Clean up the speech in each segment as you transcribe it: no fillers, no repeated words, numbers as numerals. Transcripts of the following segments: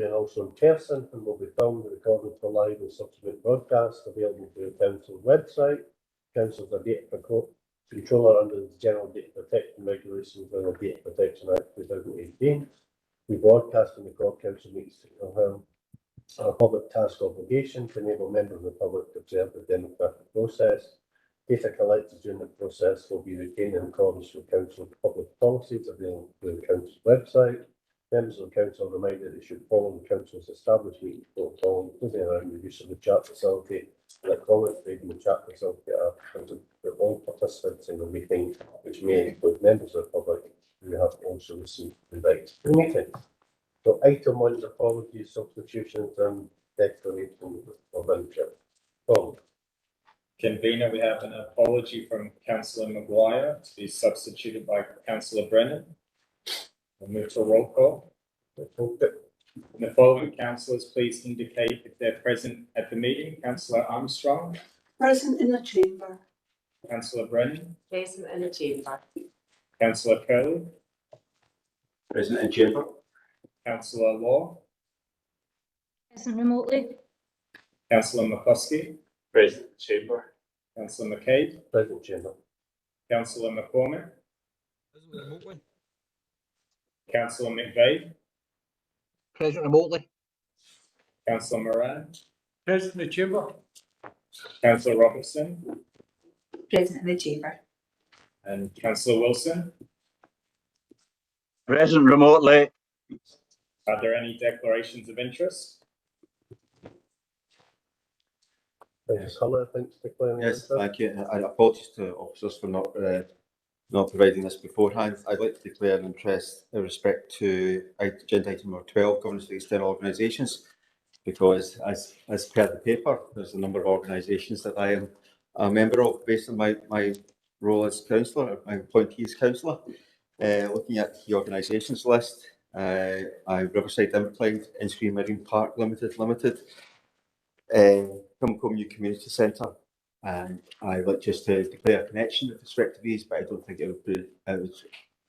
and also in person, and will be filmed and recorded for live and subsequent broadcast available through the council website. Council is a data controller under the General Data Protection Regulations and the Data Protection Act 2018. We broadcast and record council meetings to our public task obligation to enable members of the public to observe the democratic process. Data collected during the process will be retained in accordance with council public policies available through the council's website. Members of the council are reminded they should follow the council's established meeting protocol, including around the use of the chat facility. Let comments made in the chat facility are present for all participants in the meeting, which may include members of the public who have also received invites to the meeting. So item 1 is apologies, substitutions and declarations of interest. Paul. Convener, we have an apology from Councillor Maguire to be substituted by Councillor Brennan. We'll move to a roll call. The following councillors please indicate if they're present at the meeting. Councillor Armstrong. Present in the chamber. Councillor Brennan. Present in the chamber. Councillor Curley. Present in chamber. Councillor Law. Present remotely. Councillor McCloskey. Present chamber. Councillor McCabe. Present chamber. Councillor McCormick. Present remotely. Councillor McVeigh. Present remotely. Councillor Moran. Present in the chamber. Councillor Robertson. Present in the chamber. And Councillor Wilson. Present remotely. Are there any declarations of interest? Ms. Huller, I think, is declaring Yes, interest. thank you. I apologize to officers for not providing this beforehand. I'd like to declare an interest in respect to agenda item number 12, governance of external organisations, because as per the paper, there's a number of organisations that I am a member of based on my role as councillor, my appointee as councillor. Looking at the organisations list, I'm Riverside Incline, Innisfree Marine Park Limited, Pimlico New Community Centre, and I would like just to declare a connection with respect to these, but I don't think it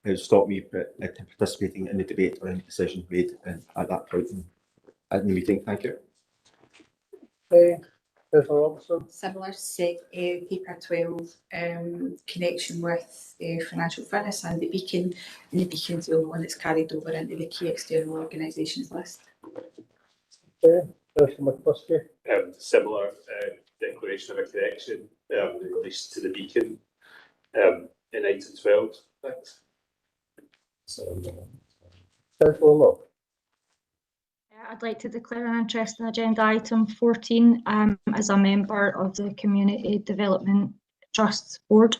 would stop me participating in the debate or any decision made at that point at the meeting. Thank you. Okay, Councillor Robertson. Similar to paper 12, connection with Financial Fitness and the Beacon, and the Beacon's the only one that's carried over into the key external organisations list. Okay, Councillor McCluskey. Similar declaration of a connection in relation to the Beacon in item 12. Thanks. Councillor Law. I'd like to declare an interest in agenda item 14 as a member of the Community Development Trusts Board.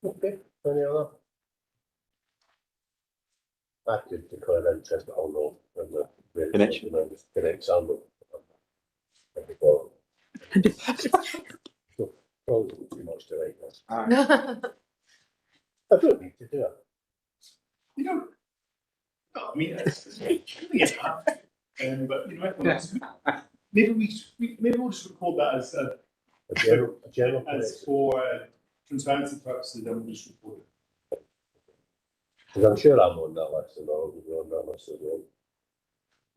Okay, any other? I could declare interest, but I'll know when the Connection. Connection. Probably too much to write this. I don't need to do it. You don't. No, I mean, but you know, maybe we'll just record that as A general as for transparency purposes, then we'll just record it. because I'm sure I'm on that list and I'll be on that list as well.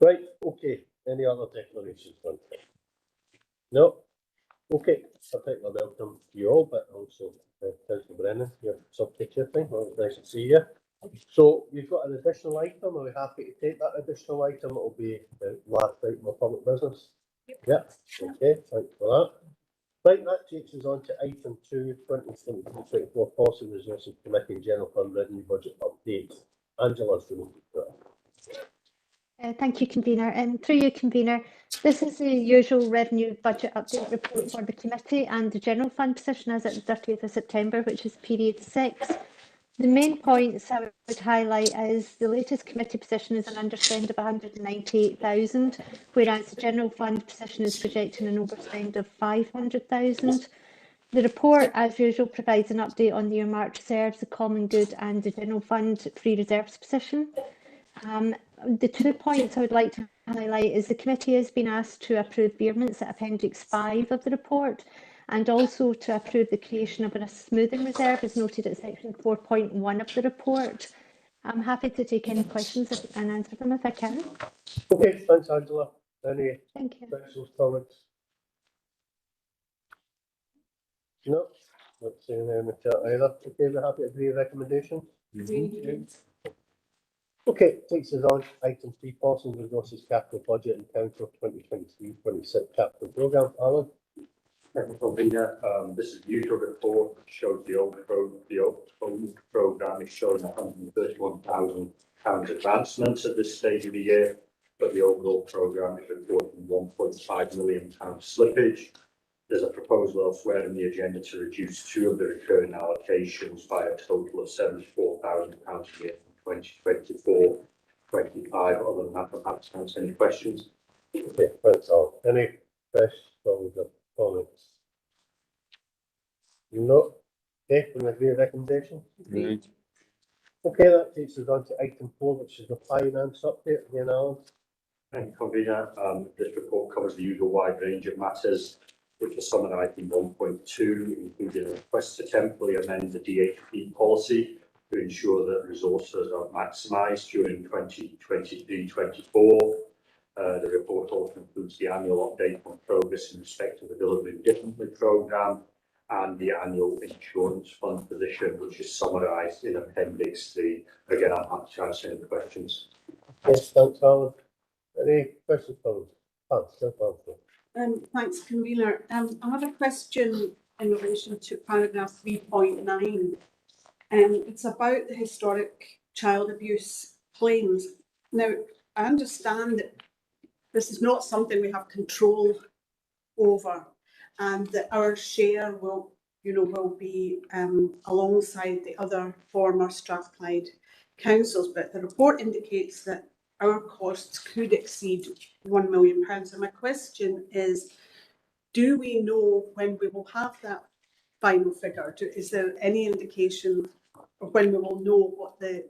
Right, okay, any other declarations? No? Okay, I think I welcome you all, but also Councillor Brennan, your substitute thing. Well, it's nice to see you. So you've got an additional item. Are we happy to take that additional item? It will be the last item of public business. Yep. Okay, thanks for that. Right, that takes us on to item 2, 2024 Policy Resources Committee General Fund Revenue Budget Update. Angela's going to do that. Thank you, Convener. Through you, Convener, this is the usual revenue budget update report for the committee and the general fund position as at the 30th of September, which is period 6. The main points I would highlight is the latest committee position is an underspend of 198,000, whereas the general fund position is projecting an overspend of 500,000. The report, as usual, provides an update on the earmarked reserves, the common good and the general fund free reserves position. The 2 points I would like to highlight is the committee has been asked to approve veerments at Appendix 5 of the report, and also to approve the creation of a smoothing reserve as noted at section 4.1 of the report. I'm happy to take any questions and answer them if I can. Okay, thanks Angela. Any Thank you. questions, comments? No, not seeing any in the chat either. Okay, we're happy to agree with recommendations. Okay, takes us on to item 3, Paulson Resources Capital Budget and Council 2023-26 Capital Programme. Alan? This is the usual report, which shows the old programme is showing £131,000 advancements at this stage of the year, but the overall programme is reporting £1.5 million slippage. There's a proposal elsewhere in the agenda to reduce 2 of the recurring allocations by a total of £74,000 a year from 2024-25. Other than that, perhaps answer any questions. Okay, thanks Alan. Any questions or comments? No. Okay, we agree with recommendations. Right. Okay, that takes us on to item 4, which is the finance update. Again, Alan. Thank you, Convener. This report covers the usual wide range of matters, which are summarised in 1.2, including a request to temporarily amend the DHP policy to ensure that resources are maximised during 2023-24. The report also includes the annual update on progress in respect of the Delivering Differently programme and the annual insurance fund position, which is summarised in Appendix 3. Again, I'm happy to answer any questions. Yes, thanks Alan. Any questions, comments? Thanks, Convener. I have a question in relation to paragraph 3.9. It's about the historic child abuse claims. Now, I understand that this is not something we have control over, and that our share will be alongside the other former Strathclyde councils. But the report indicates that our costs could exceed £1 million. And my question is, do we know when we will have that final figure? Is there any indication of when we will know what the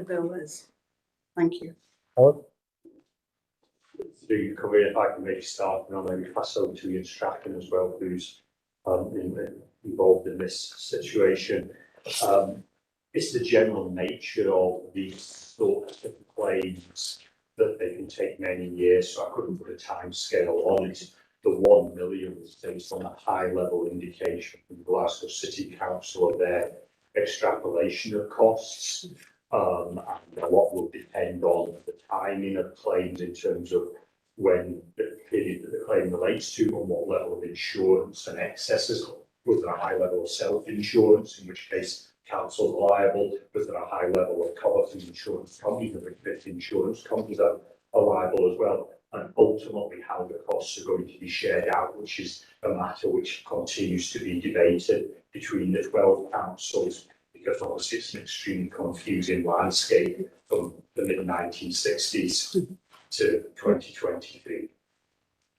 bill is? Thank you. Alan? So you come in, if I can maybe start, and I'll maybe pass over to Ian Strachan as well, who's involved in this situation. It's the general nature of these sorts of claims that they can take many years, so I couldn't put a time scale on it. The 1 million was based on a high level indication from Glasgow City Council of their extrapolation of costs. And a lot will depend on the timing of claims in terms of when the period that the claim relates to and what level of insurance and excesses. Was there a high level of self-insurance, in which case council liable? Was there a high level of cover from insurance companies, and which insurance companies are liable as well? And ultimately how the costs are going to be shared out, which is a matter which continues to be debated between the 12 councils, because obviously it's an extremely confusing landscape from the mid-1960s to 2023.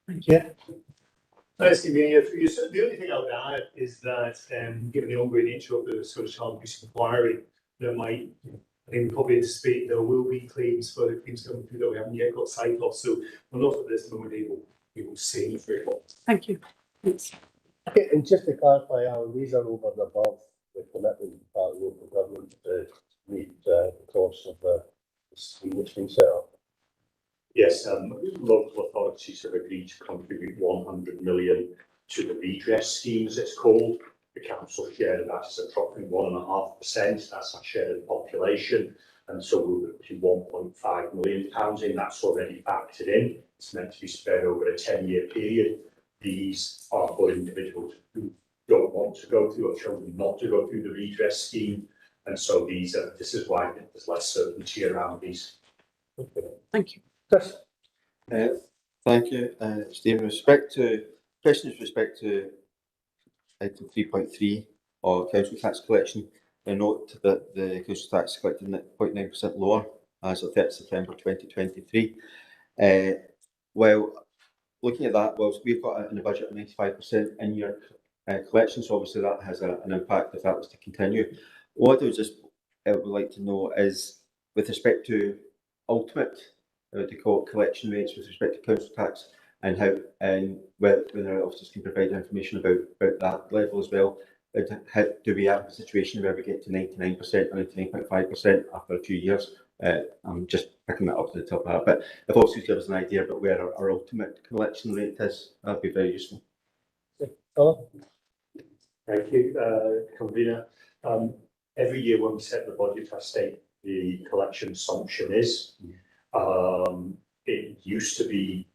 Thank you. Thanks, Convener. The only thing I would add is that, given the ongoing nature of the Scottish Child Abuse Inquiry, I think we probably anticipate there will be claims, further claims coming through that we haven't yet got sight of. So we're not at this moment able to say very well. Thank you. Thanks. Okay, and just to clarify, Alan, these are over and above the commitment by local government to meet the costs of the scheme that's been set up. Yes, local authorities have agreed to contribute 100 million to the redress scheme, as it's called. The council share of that is approximately 1.5%. That's our share of the population. And so we'll put £1.5 million in. That's already factored in. It's meant to be spread over a 10-year period. These are for individuals who don't want to go through or chosen not to go through the redress scheme. And so this is why there's less certainty around these. Okay. Thank you. Chris? Thank you, Steve. Questions with respect to item 3.3 or council tax collection. I note that the council tax collected 0.9% lower as of 30 September 2023. Well, looking at that, well, we've got in the budget 95% in year collection, so obviously that has an impact if that was to continue. What I would like to know is, with respect to ultimate collection rates with respect to council tax, and how and whether officers can provide information about that level as well, do we have a situation where we get to 99% or 99.5% after a few years? I'm just picking that up to the top of that, but if also give us an idea about where our ultimate collection rate is, that'd be very useful. Thank you, convener. Every year when we set the budget, I state the collection assumption is. It used to be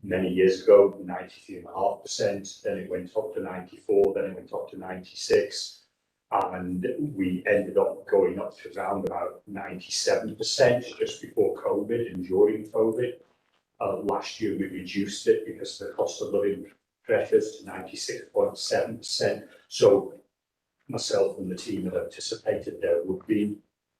many years ago 93.5%, then it went up to 94, then it went up to 96, and we ended up going up to around about 97% just before COVID and during COVID. Last year we reduced it because of the cost of living pressures to 96.7%. So myself and the team had anticipated there would be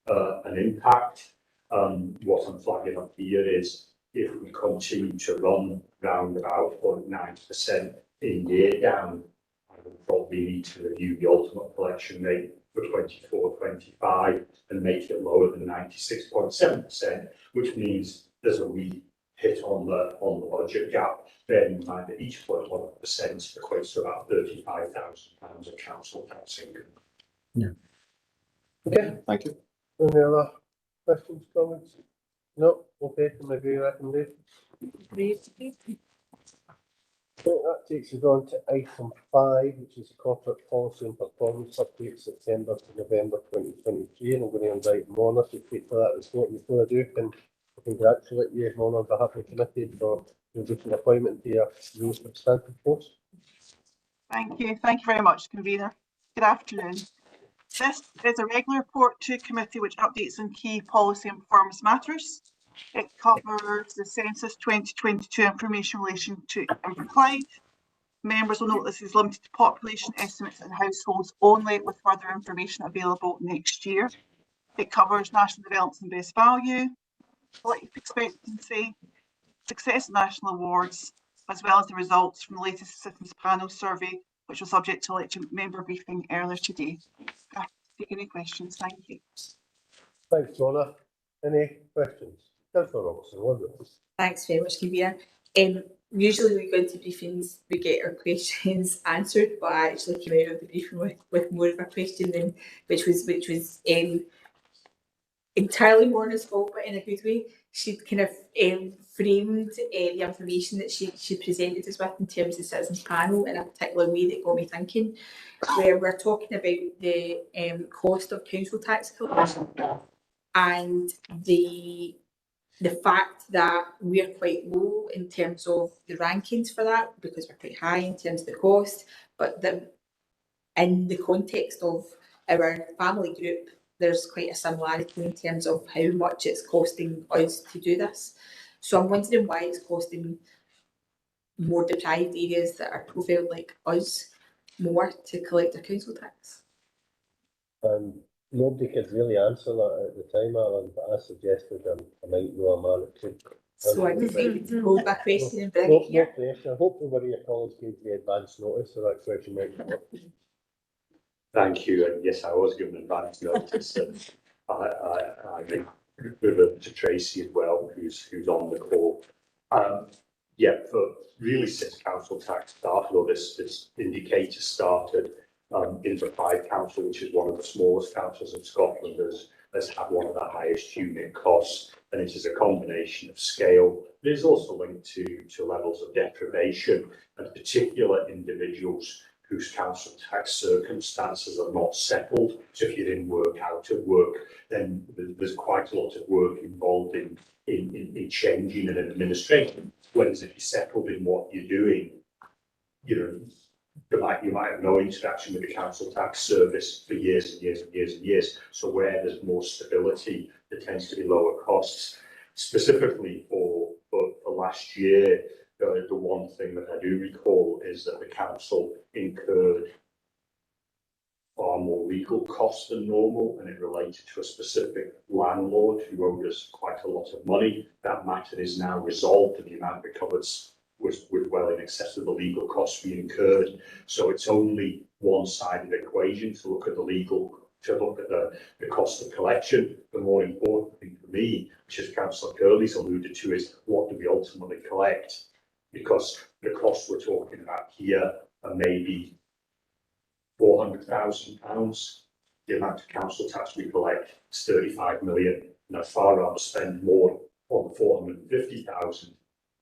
an impact. What I'm flagging up here is if we continue to run round about 0.9% in year down, I will probably need to review the ultimate collection rate for 24-25 and make it lower than 96.7%, which means there's a wee hit on the budget gap. Bearing in mind that each 0.1% equates to about £35,000 of council tax income. Yeah. Okay, Thank you. any other questions, comments? No, okay, can I agree recommendation? So that takes us on to item 5, which is the corporate policy and performance update September to November 2023, and I'm going to invite Mona to take for that report. And before I do, can I congratulate you, Mona, on behalf of the committee for your recent appointment to your new substantive post. Thank you very much, convener. Good afternoon. This is a regular report to committee which updates on key policy and performance matters. It covers the Census 2022 information in relation to Inverclyde. Members will note this is limited to population estimates and households only, with further information available next year. It covers national developments and base value, life expectancy, success at national awards, as well as the results from the latest Citizens Panel survey, which was subject to election member briefing earlier today. Happy to take any questions. Thank you. Thanks, Mona. Any questions? Councillor Robertson, wonderful. Thanks very much, convener. Usually we go into briefings, we get our questions answered, but I actually came out of the briefing with more of a question than which was entirely Mona's fault, but in a good way. She kind of framed the information that she presented us with in terms of the Citizens Panel in a particular way that got me thinking, where we're talking about the cost of council tax collection and the fact that we're quite low in terms of the rankings for that because we're quite high in terms of the cost, but that in the context of our family group, there's quite a similarity in terms of how much it's costing us to do this. So I'm wondering why it's costing more deprived areas that are profiled like us more to collect their council tax. Nobody could really answer that at the time, Alan, but I suggested I might know a man that could. So I decided to hold my question and bring No it here. pressure. Hopefully one of your colleagues gave the advance notice, so that question might come up. Thank you, and yes, I was given advance notice, and I think over to Tracy as well, who's on the call. Yeah, for really since council tax started, or this indicator started, Inverclyde Council, which is one of the smallest councils in Scotland, has had one of the highest unit costs, and it is a combination of scale. It is also linked to levels of deprivation, and particular individuals whose council tax circumstances are not settled. So if you're in work, out of work, then there's quite a lot of work involved in changing and administration. Whereas if you're settled in what you're doing, you know, you might have no interaction with the council tax service for years and years and years and years. So where there's more stability, there tends to be lower costs. Specifically for last year, the one thing that I do recall is that the council incurred far more legal costs than normal, and it related to a specific landlord who owed us quite a lot of money. That matter is now resolved, and the amount recovered was well in excess of the legal costs we incurred. So it's only one side of the equation to look at the legal, to look at the cost of collection. The more important thing for me, which as Councillor Curley's alluded to, is what do we ultimately collect? Because the costs we're talking about here are maybe £400,000. The amount of council tax we collect is 35 million. And I'd far rather spend more on the 450,000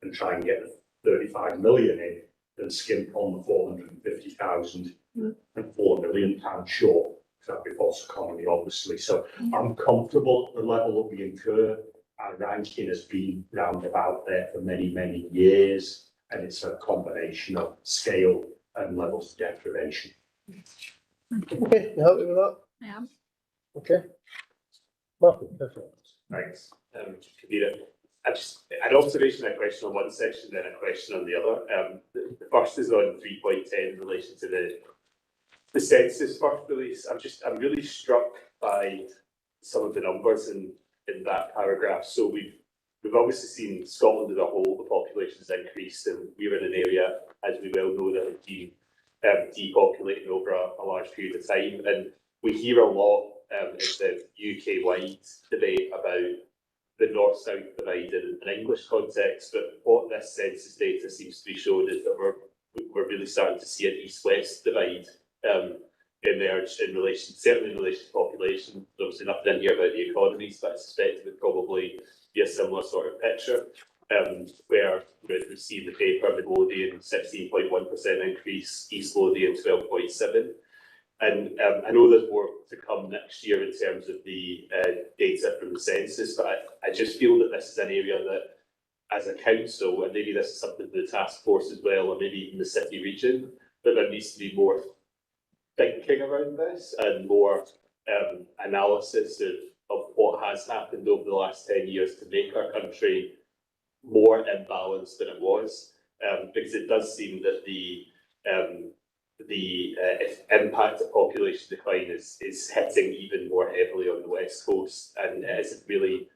and try and get the 35 million in than skimp on the 450,000 and £4 million short. That'd be false economy, obviously. So I'm comfortable at the level that we incur. Our ranking has been round about there for many, many years, and it's a combination of scale and levels of deprivation. Okay, you happy with that? Yeah. Okay. Martin, perfect. Thanks, Kabira. I just an observation, a question on one section, then a question on the other. The first is on 3.10 in relation to the census first release. I'm really struck by some of the numbers in that paragraph. So we've obviously seen Scotland as a whole, the population has increased, and we're in an area, as we well know, that has been depopulating over a large period of time. And we hear a lot in the UK-wide debate about the north-south divide in an English context, but what this census data seems to be showing is that we're really starting to see an east-west divide emerge in relation, certainly in relation to population. There's obviously nothing in here about the economies, but I suspect it would probably be a similar sort of picture, where we see in the paper Midlothian 16.1% increase, East Lothian 12.7%. And I know there's more to come next year in terms of the data from the census, but I just feel that this is an area that, as a council, and maybe this is something for the task force as well, or maybe even the city region, that there needs to be more thinking around this and more analysis of what has happened over the last 10 years to make our country more imbalanced than it was, because it does seem that the impact of population decline is hitting even more heavily on the west coast, and it isn't really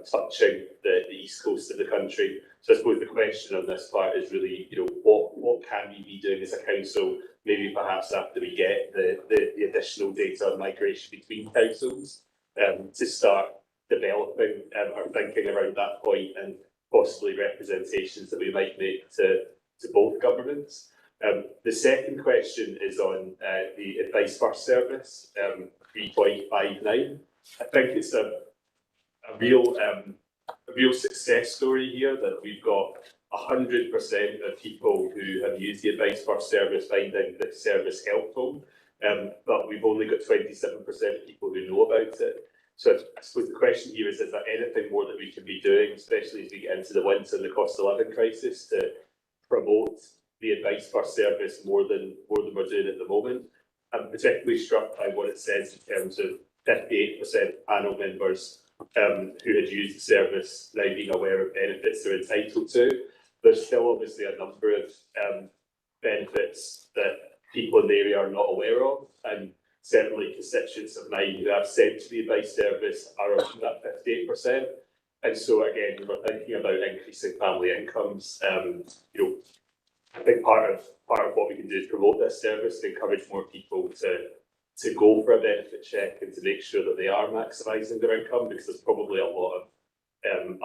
touching the east coast of the country. So I suppose the question on this part is really, what can we be doing as a council, maybe perhaps after we get the additional data on migration between councils, to start developing our thinking around that point, and possibly representations that we might make to both governments. The second question is on the Advice First service, 3.59. I think it's a real success story here that we've got 100% of people who have used the Advice First service finding the service helpful, but we've only got 27% of people who know about it. So I suppose the question here is there anything more that we can be doing, especially as we get into the winter and the cost of living crisis, to promote the Advice First service more than we're doing at the moment? I'm particularly struck by what it says in terms of 58% panel members who had used the service now being aware of benefits they're entitled to. There's still obviously a number of benefits that people in the area are not aware of, and certainly constituents of mine who have sent to the advice service are around that 58%. And so again, we're thinking about increasing family incomes. I think part of what we can do is promote this service, to encourage more people to go for a benefit check and to make sure that they are maximising their income, because there's probably a lot of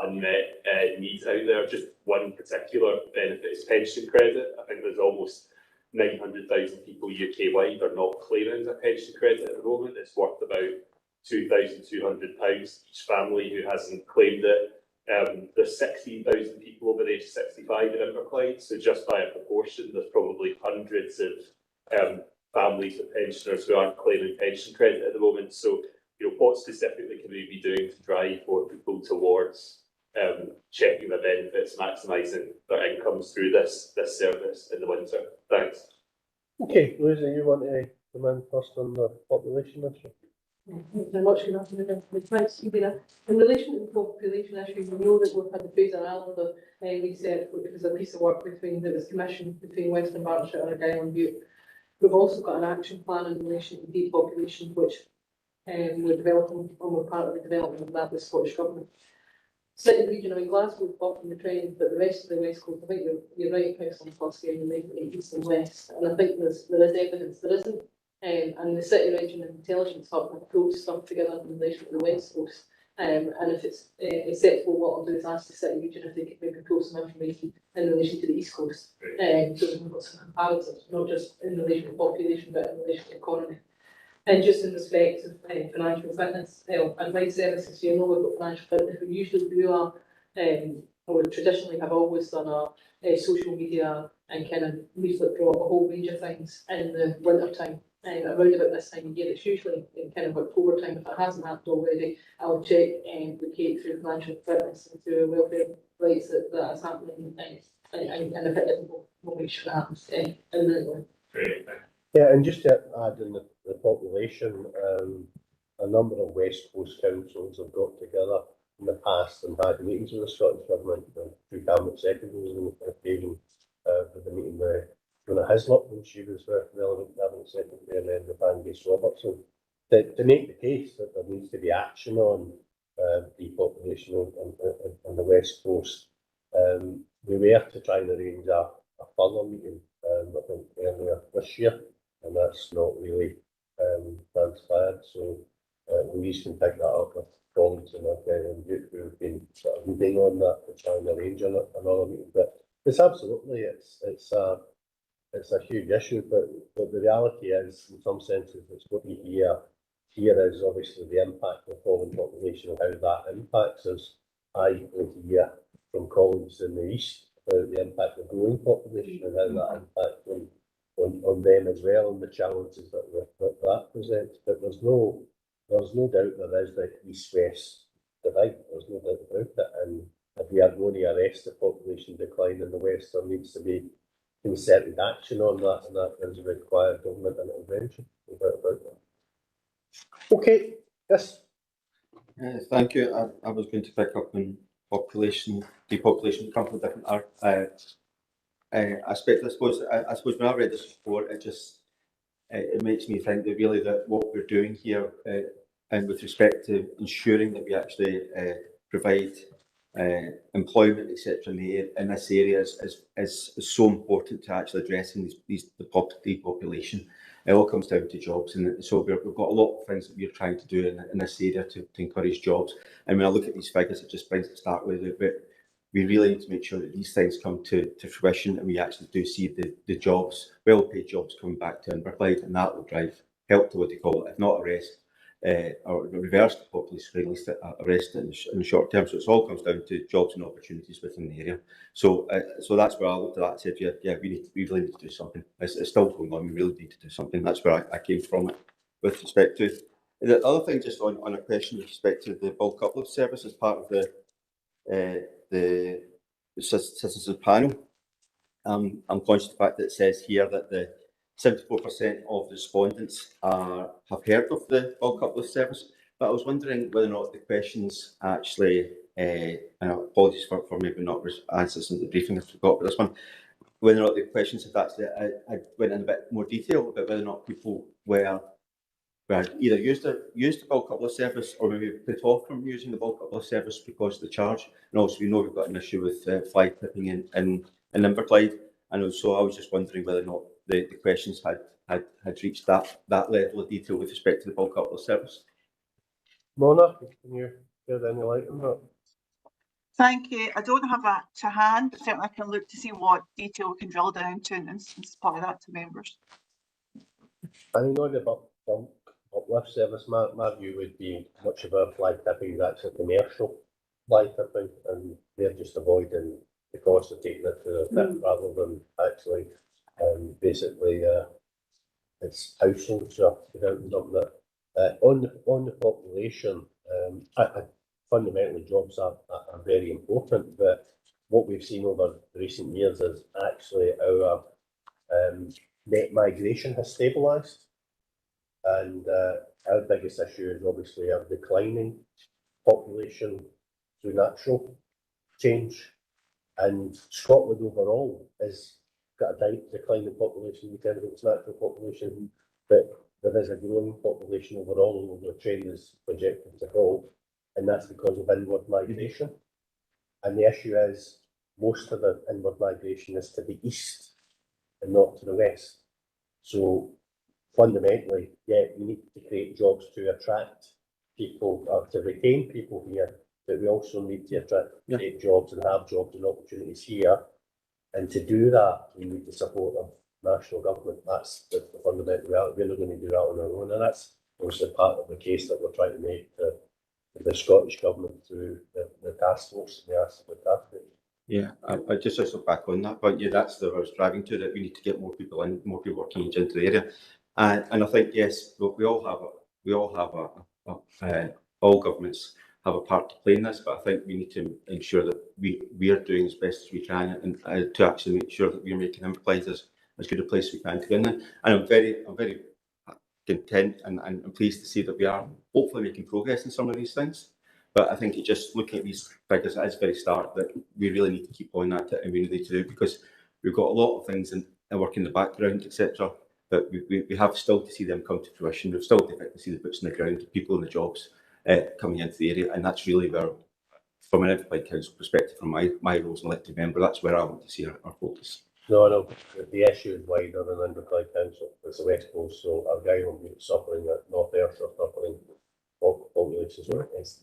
unmet needs out there. Just one particular benefit is pension credit. I think there's almost 900,000 people UK-wide are not claiming a pension credit at the moment. It's worth about £2,200 each family who hasn't claimed it. There's 16,000 people over the age of 65 in Inverclyde, so just by a proportion, there's probably hundreds of families of pensioners who aren't claiming pension credit at the moment. So, what specifically can we be doing to drive more people towards checking their benefits, maximising their incomes through this service in the winter? Thanks. Okay, Lucy, you want to come in first on the population issue? Thank you very much. Good afternoon. Thanks, Kabira. In relation to the population issue, we know that we've had the Fraser Islander research, which was a piece of work that was commissioned between Western Berkshire and Argyll and Bute. We've also got an action plan in relation to depopulation, which we're developing, and we're part of the development of that with Scottish Government. City region, Glasgow is bucking the trend, but the rest of the West Coast, I think you're right, Councillor Cluskey, and you're right, East and West. And I think there is evidence there isn't. And the City Region and Intelligence Hub have pulled stuff together in relation to the West Coast. And if it's acceptable, what I'll do is ask the city region if they could maybe pull some information in relation to the East Coast. So we've got some comparisons, not just in relation to population, but in relation to economy. And just in respect of financial fitness, advice services, you know, we've got financial fitness. We usually do or traditionally have always done a social media and kind of leaflet draw, a whole range of things in the winter time. Around about this time of year, it's usually in kind of October time. If it hasn't happened already, I'll check with Kate through financial fitness and through welfare rights that is happening. And if it isn't, we'll make sure it happens imminently. Yeah, and just to add in the population, a number of West Coast councils have got together in the past and had meetings with the Scottish Government, through cabinet secretaries on the occasion, with the meeting with Fiona Hislop when she was the relevant cabinet secretary, and then with Angus Robertson, to make the case that there needs to be action on depopulation on the West Coast. We were to try and arrange a further meeting, I think earlier this year, and that's not really transpired. So Louise can pick that up with colleagues in our Duke who have been sort of leading on that to try and arrange another meeting. But it's absolutely it's a huge issue. But the reality is, in some senses, it's what you hear here is obviously the impact of falling population and how that impacts us. I hear from colleagues in the east about the impact of growing population and how that impacts on them as well, and the challenges that presents. But there's no doubt there is the east-west divide. There's no doubt about it. And if we are going to arrest the population decline in the west, there needs to be concerted action on that, and that does require government intervention. No doubt about that. Okay, yes. Thank you. I was going to pick up on depopulation, a couple of different aspects. I suppose when I read this report, it makes me think that really that what we're doing here, and with respect to ensuring that we actually provide employment, etc., in this area is so important to actually addressing the depopulation. It all comes down to jobs, and so we've got a lot of things that we're trying to do in this area to encourage jobs. And when I look at these figures, it just brings to start with it, but we really need to make sure that these things come to fruition, and we actually do see the jobs, well-paid jobs, coming back to Inverclyde, and that will help to what they call it, if not arrest, or reverse the population, at least arrest it in the short term. So it all comes down to jobs and opportunities within the area. So that's where I looked at that and said, yeah, we really need to do something. It's still going on. We really need to do something. That's where I came from it with respect to the other thing. Just on a question with respect to the bulk uplift service as part of the citizens panel. I'm conscious of the fact that it says here that the 74% of the respondents have heard of the bulk uplift service, but I was wondering whether or not the questions actually, and apologies for maybe not answers in the briefing, I forgot about this one, whether or not the questions have actually, I went in a bit more detail about whether or not people were either used the bulk uplift service or maybe put off from using the bulk uplift service because of the charge. And also we know we've got an issue with fly tipping in Inverclyde, and so I was just wondering whether or not the questions had reached that level of detail with respect to the bulk uplift service. Mona, can you shed any light on that? Thank you. I don't have that to hand, but certainly I can look to see what detail we can drill down to and supply that to members. I mean, on the bulk uplift service, my view would be much of our fly tipping is actually commercial fly tipping, and they're just avoiding the cost of taking it to the tip rather than actually basically it's households are dumping it. On the population, fundamentally jobs are very important, but what we've seen over recent years is actually our net migration has stabilised, and our biggest issue is obviously our declining population through natural change, and Scotland overall has got a declining population in terms of its natural population, but there is a growing population overall, and the trend is projected to grow, and that's because of inward migration. And the issue is most of the inward migration is to the east and not to the west. So fundamentally, yeah, we need to create jobs to attract people, to retain people here, but we also need to attract great jobs and have jobs and opportunities here. And to do that, we need the support of national government. That's the fundamental reality. We're not going to do that on our own, and that's obviously part of the case that we're trying to make to the Scottish government through the task force and the ASIC task force. Yeah, I just also back on that point. Yeah, that's the I was driving to, that we need to get more people in, more people working into the area, and I think yes, we all have all governments have a part to play in this, but I think we need to ensure that we are doing as best as we can, and to actually make sure that we're making Inverclyde as good a place as we can to get in. And I'm very content and pleased to see that we are hopefully making progress in some of these things. But I think just looking at these figures at its very start, that we really need to keep on at it, and we need to do, because we've got a lot of things in work in the background, etc. But we have still to see them come to fruition. We've still to see the boots on the ground, the people in the jobs coming into the area, and that's really where, from an Inverclyde Council perspective, from my role as an elected member, that's where I want to see our focus. No, the issue is wider than Inverclyde Council. It's the West Coast, so Argyll will be suffering, North Ayrshire suffering. Populations,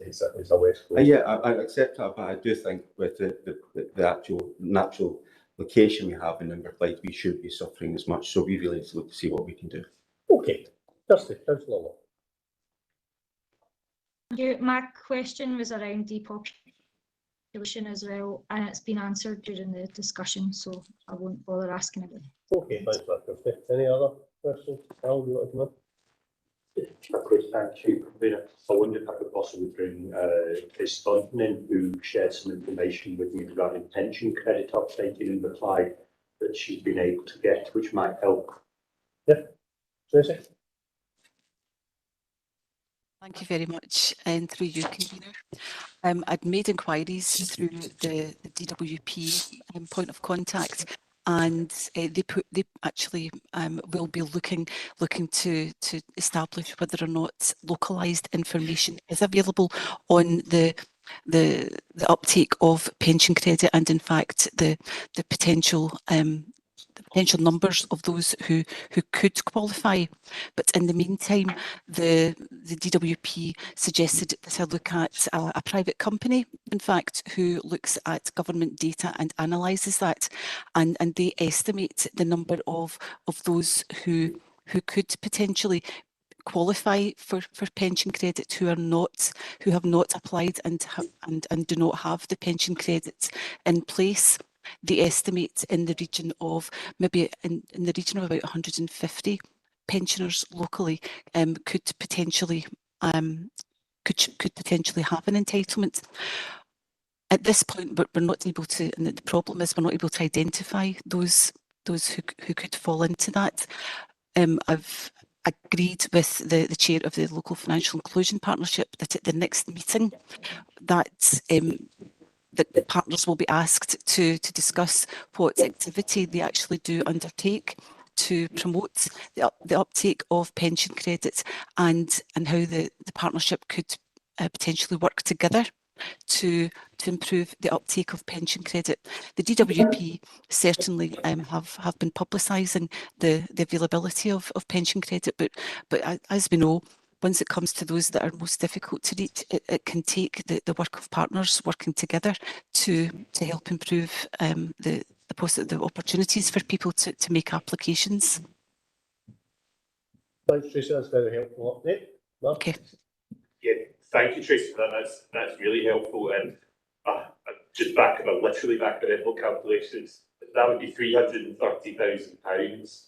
it's a West Coast. Yeah, I accept that, but I do think with the actual natural location we have in Inverclyde, we should be suffering as much. So we really need to look to see what we can do. Okay, Kirsty, Councillor Law. My question was around depopulation as well, and it's been answered during the discussion, so I won't bother asking again. Okay, thanks for that, Kirsty. Any other questions? Al, do you want to come in? If I could, thank you. I wonder if I could possibly bring Chris Thornton in, who shared some information with me regarding pension credit uptake in Inverclyde that she's been able to get, which might help. Yeah, Tracy. Thank you very much, and through you, convener. I'd made inquiries through the DWP point of contact, and they actually will be looking to establish whether or not localised information is available on the uptake of pension credit, and in fact the potential numbers of those who could qualify. But in the meantime, the DWP suggested that I look at a private company, in fact, who looks at government data and analyses that, and they estimate the number of those who could potentially qualify for pension credit, who have not applied and do not have the pension credits in place. They estimate in the region of maybe in the region of about 150 pensioners locally could potentially have an entitlement. At this point, but we're not able to, and the problem is we're not able to identify those who could fall into that. I've agreed with the chair of the Local Financial Inclusion Partnership that at the next meeting that the partners will be asked to discuss what activity they actually do undertake to promote the uptake of pension credits, and how the partnership could potentially work together to improve the uptake of pension credit. The DWP certainly have been publicising the availability of pension credit, but as we know, once it comes to those that are most difficult to reach, it can take the work of partners working together to help improve the opportunities for people to make applications. Thanks, Tracy. That's very helpful update. Mark? Okay. Yeah, thank you, Tracy, for that. That's really helpful. And just literally back at the calculations, that would be £330,000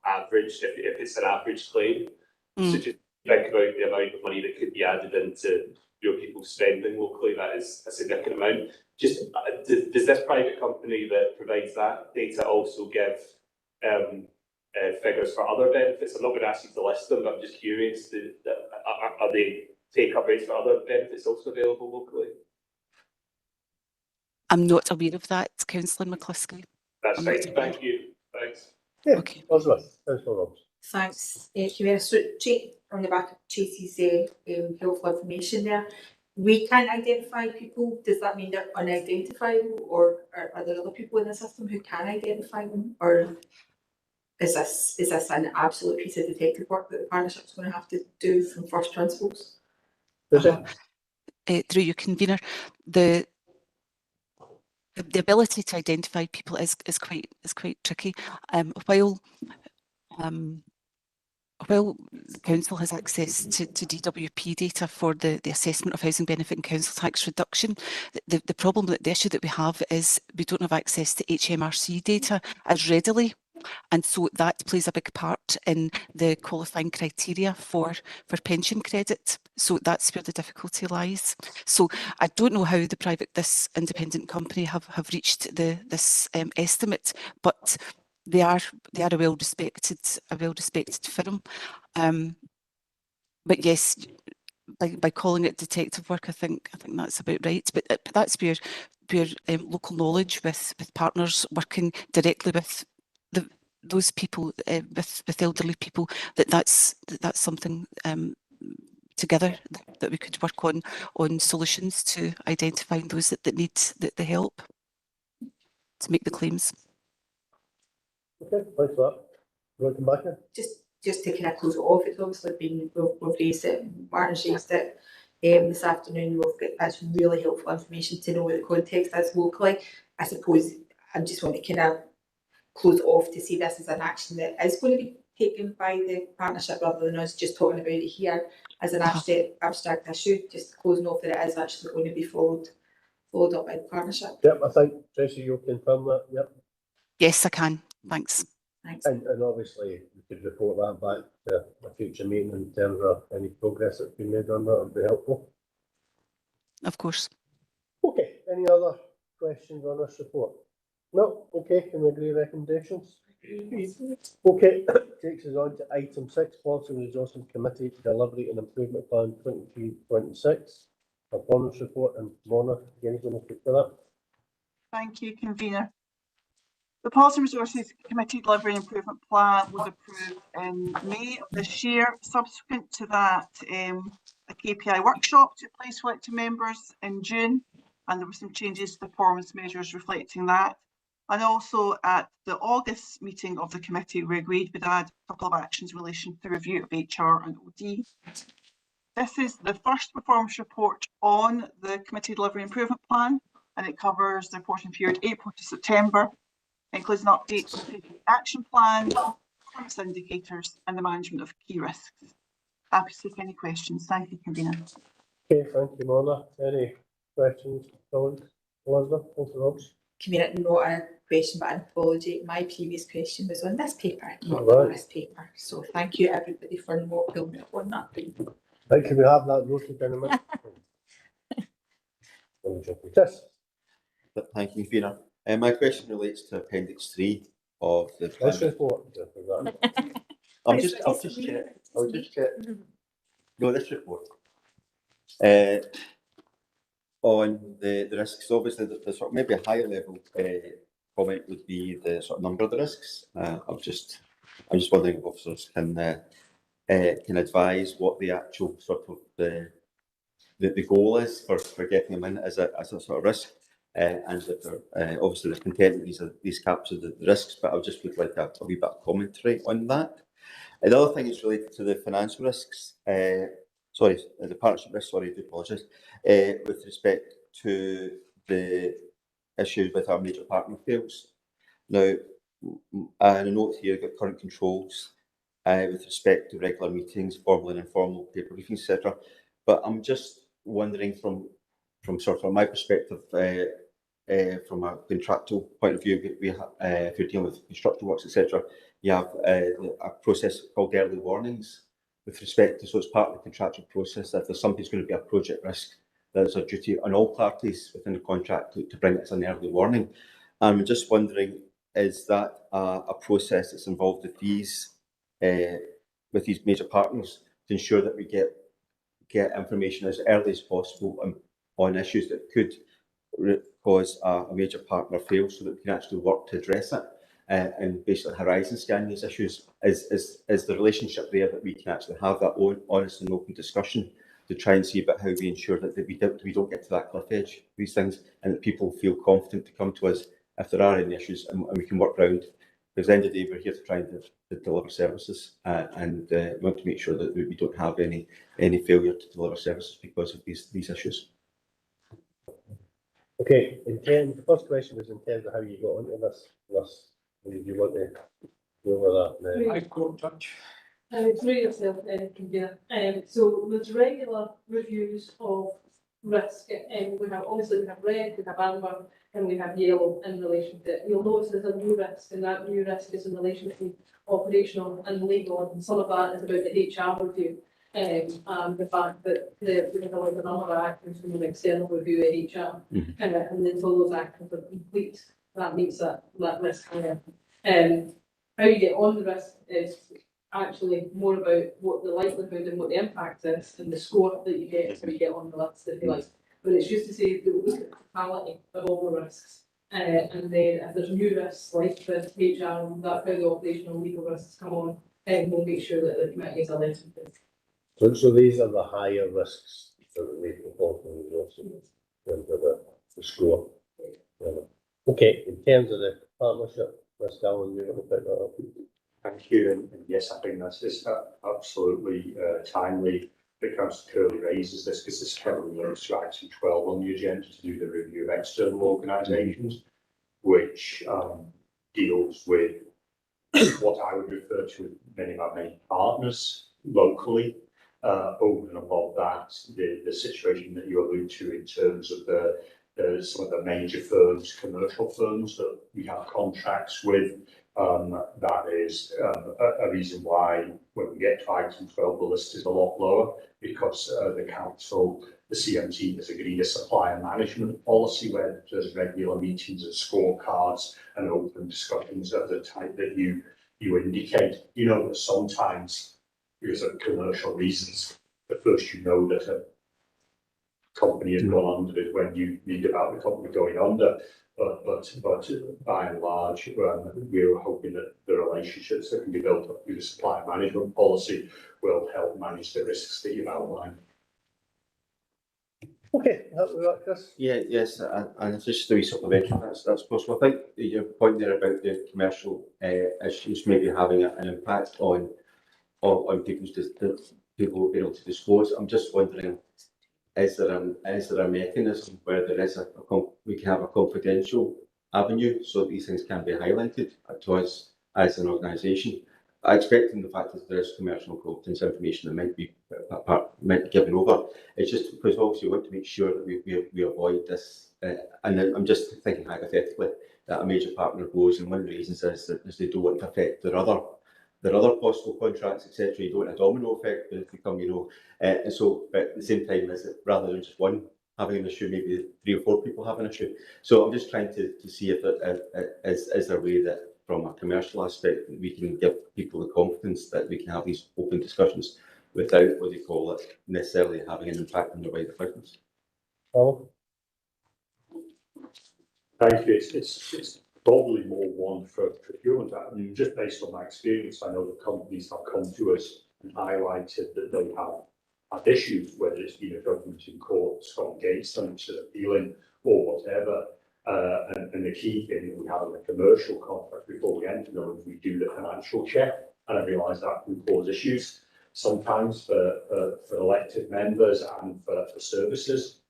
average if it's an average claim. So just think about the amount of money that could be added into your people's spending locally. That is a significant amount. Just does this private company that provides that data also give figures for other benefits? I'm not going to ask you to list them, but I'm just curious. Are they take-up rates for other benefits also available locally? I'm not aware of that, Councillor McCluskey. That's fine. Thank you. Thanks. Yeah. Okay. Thanks, Commissioner. So, on the back of Tracy's helpful information there, we can't identify people. Does that mean they're unidentifiable, or are there other people in the system who can identify them, or is this an absolute piece of detective work that the partnership's going to have to do from first principles? Through you, convener, the ability to identify people is quite tricky. While the council has access to DWP data for the assessment of housing benefit and council tax reduction, the issue that we have is we don't have access to HMRC data as readily. And so that plays a big part in the qualifying criteria for pension credit. So that's where the difficulty lies. So I don't know how this independent company have reached this estimate, but they are a well respected firm. But yes, by calling it detective work, I think that's about right. But that's where local knowledge with partners working directly with those people, with elderly people, that's something together that we could work on solutions to identifying those that need the help to make the claims. Okay, thanks for that. You want to come back in? Just to kind of close it off, it's obviously been, we've raised it, Martin's raised it this afternoon. That's really helpful information to know what the context is locally. I suppose I just want to kind of close it off to see this as an action that is going to be taken by the partnership rather than us just talking about it here as an abstract issue, just closing off that it is actually going to be followed up by the partnership. Yep, I think, Tracy, you'll confirm that, yep. Yes, I can. Thanks. Thanks. And obviously, we could report that back to a future meeting in terms of any progress that's been made on that would be helpful. Of course. Okay, any other questions on this report? No? Okay, can we agree recommendations? Okay, takes us on to item 6, Policy and Resourcing Committee Delivery and Improvement Plan 23-26. Performance report, and Mona, again, going to speak for that. Thank you, convener. The Policy and Resources Committee Delivery and Improvement Plan was approved in May of this year. Subsequent to that, a KPI workshop took place for elected members in June, and there were some changes to the performance measures reflecting that. And also at the August meeting of the committee, we agreed we'd add a couple of actions in relation to the review of HR and OD. This is the first performance report on the Committee Delivery Improvement Plan, and it covers the reporting period April to September. It includes an update on the action plan, performance indicators, and the management of key risks. Happy to take any questions. Thank you, convener. Okay, thank you, Mona. Any questions, colleagues? Elizabeth, Convener, not a question, but an apology. My previous question was on this paper, not right on this paper. So thank you, everybody, for not building up on that. Right, can we have that noted in a minute? Yes. Thank you, Fiona. My question relates to Appendix 3 of the plan. This report. I'll just check. No, this report. On the risks, obviously, the sort of maybe a higher level comment would be the sort of number of the risks. I'm just wondering if officers can advise what the actual sort of the goal is for getting them in as a sort of risk, and that they're obviously they're content that these capture the risks. But I just would like a wee bit of commentary on that. And the other thing is related to the financial risks. The partnership risk. Sorry, I do apologise. With respect to the issues with our major partner fails. Now, and a note here, got current controls with respect to regular meetings, formal and informal paper briefings, etc. But I'm just wondering from sort of my perspective, from a contractual point of view, if you're dealing with construction works, etc., you have a process called early warnings with respect to, so it's part of the contractual process that if there's something's going to be a project risk, there's a duty on all parties within the contract to bring it as an early warning. And I'm just wondering, is that a process that's involved with these major partners to ensure that we get information as early as possible on issues that could cause a major partner fail, so that we can actually work to address it and basically horizon scan these issues? Is the relationship there that we can actually have that honest and open discussion to try and see about how we ensure that we don't get to that cliff edge, these things, and that people feel confident to come to us if there are any issues, and we can work around because at the end of the day, we're here to try and to deliver services, and we want to make sure that we don't have any failure to deliver services because of these issues. Okay, the first question was in terms of how you got onto this list. Do you want to go over that now? I got touch. Through yourself, Convener. So there's regular reviews of risk, and we have red, we have amber, and we have yellow in relation to it. You'll notice there's a new risk, and that new risk is in relation to operational and legal, and some of that is about the HR review. The fact that we have a number of actions from an external review of HR, and until those actions are complete, that makes that risk higher. How you get on the risk is actually more about what the likelihood and what the impact is, and the score that you get so you get on the list, if you like. But it's just to say that we look at the totality of all the risks, and then if there's new risks like the HR, that's how the operational and legal risks come on, and we'll make sure that the committee is alerted to it. So these are the higher risks that we propose in terms of the score. Yeah. Okay, in terms of the partnership, Ms. Dallin, you want to pick that up? Thank you, and yes, I think that's just absolutely timely that Councillor Curley raises this, because this currently links to item 12 on the agenda to do the review of external organisations, which deals with what I would refer to as many of our main partners locally. Over and above that, the situation that you allude to in terms of some of the major firms, commercial firms that we have contracts with. That is a reason why when we get to item 12, the list is a lot lower, because the council, the CMT, has agreed a supplier management policy where there's regular meetings and scorecards and open discussions of the type that you indicate. You know that sometimes, because of commercial reasons, the first you know that a company has gone under is when you read about the company going under. But by and large, we're hoping that the relationships that can be built up through the supply management policy will help manage the risks that you've outlined. Okay, help with that, Chris? Yeah, yes, and just a wee supplementary, that's possible. I think your point there about the commercial issues maybe having an impact on people's people being able to disclose. I'm just wondering, is there a mechanism where there is we can have a confidential avenue so these things can be highlighted to us as an organisation? I expect in the fact that there is commercial competence information that might be given over. It's just because obviously we want to make sure that we avoid this. And I'm just thinking hypothetically that a major partner goes, and one of the reasons is that they don't want to affect their other possible contracts, etc. You don't want a domino effect if they come, and so, but at the same time, is it rather than just one having an issue, maybe 3 or 4 people have an issue. So I'm just trying to see if there is a way that, from a commercial aspect, we can give people the confidence that we can have these open discussions without what they call it necessarily having an impact on the wider business. Oh. Thank you. It's probably more one for procurement. Just based on my experience, I know that companies have come to us and highlighted that they have had issues, whether it's been a government in courts gone against them, which is appealing or whatever. And the key thing that we have in the commercial contract before we enter them is we do the financial check, and I realise that can cause issues sometimes for elected members and for services,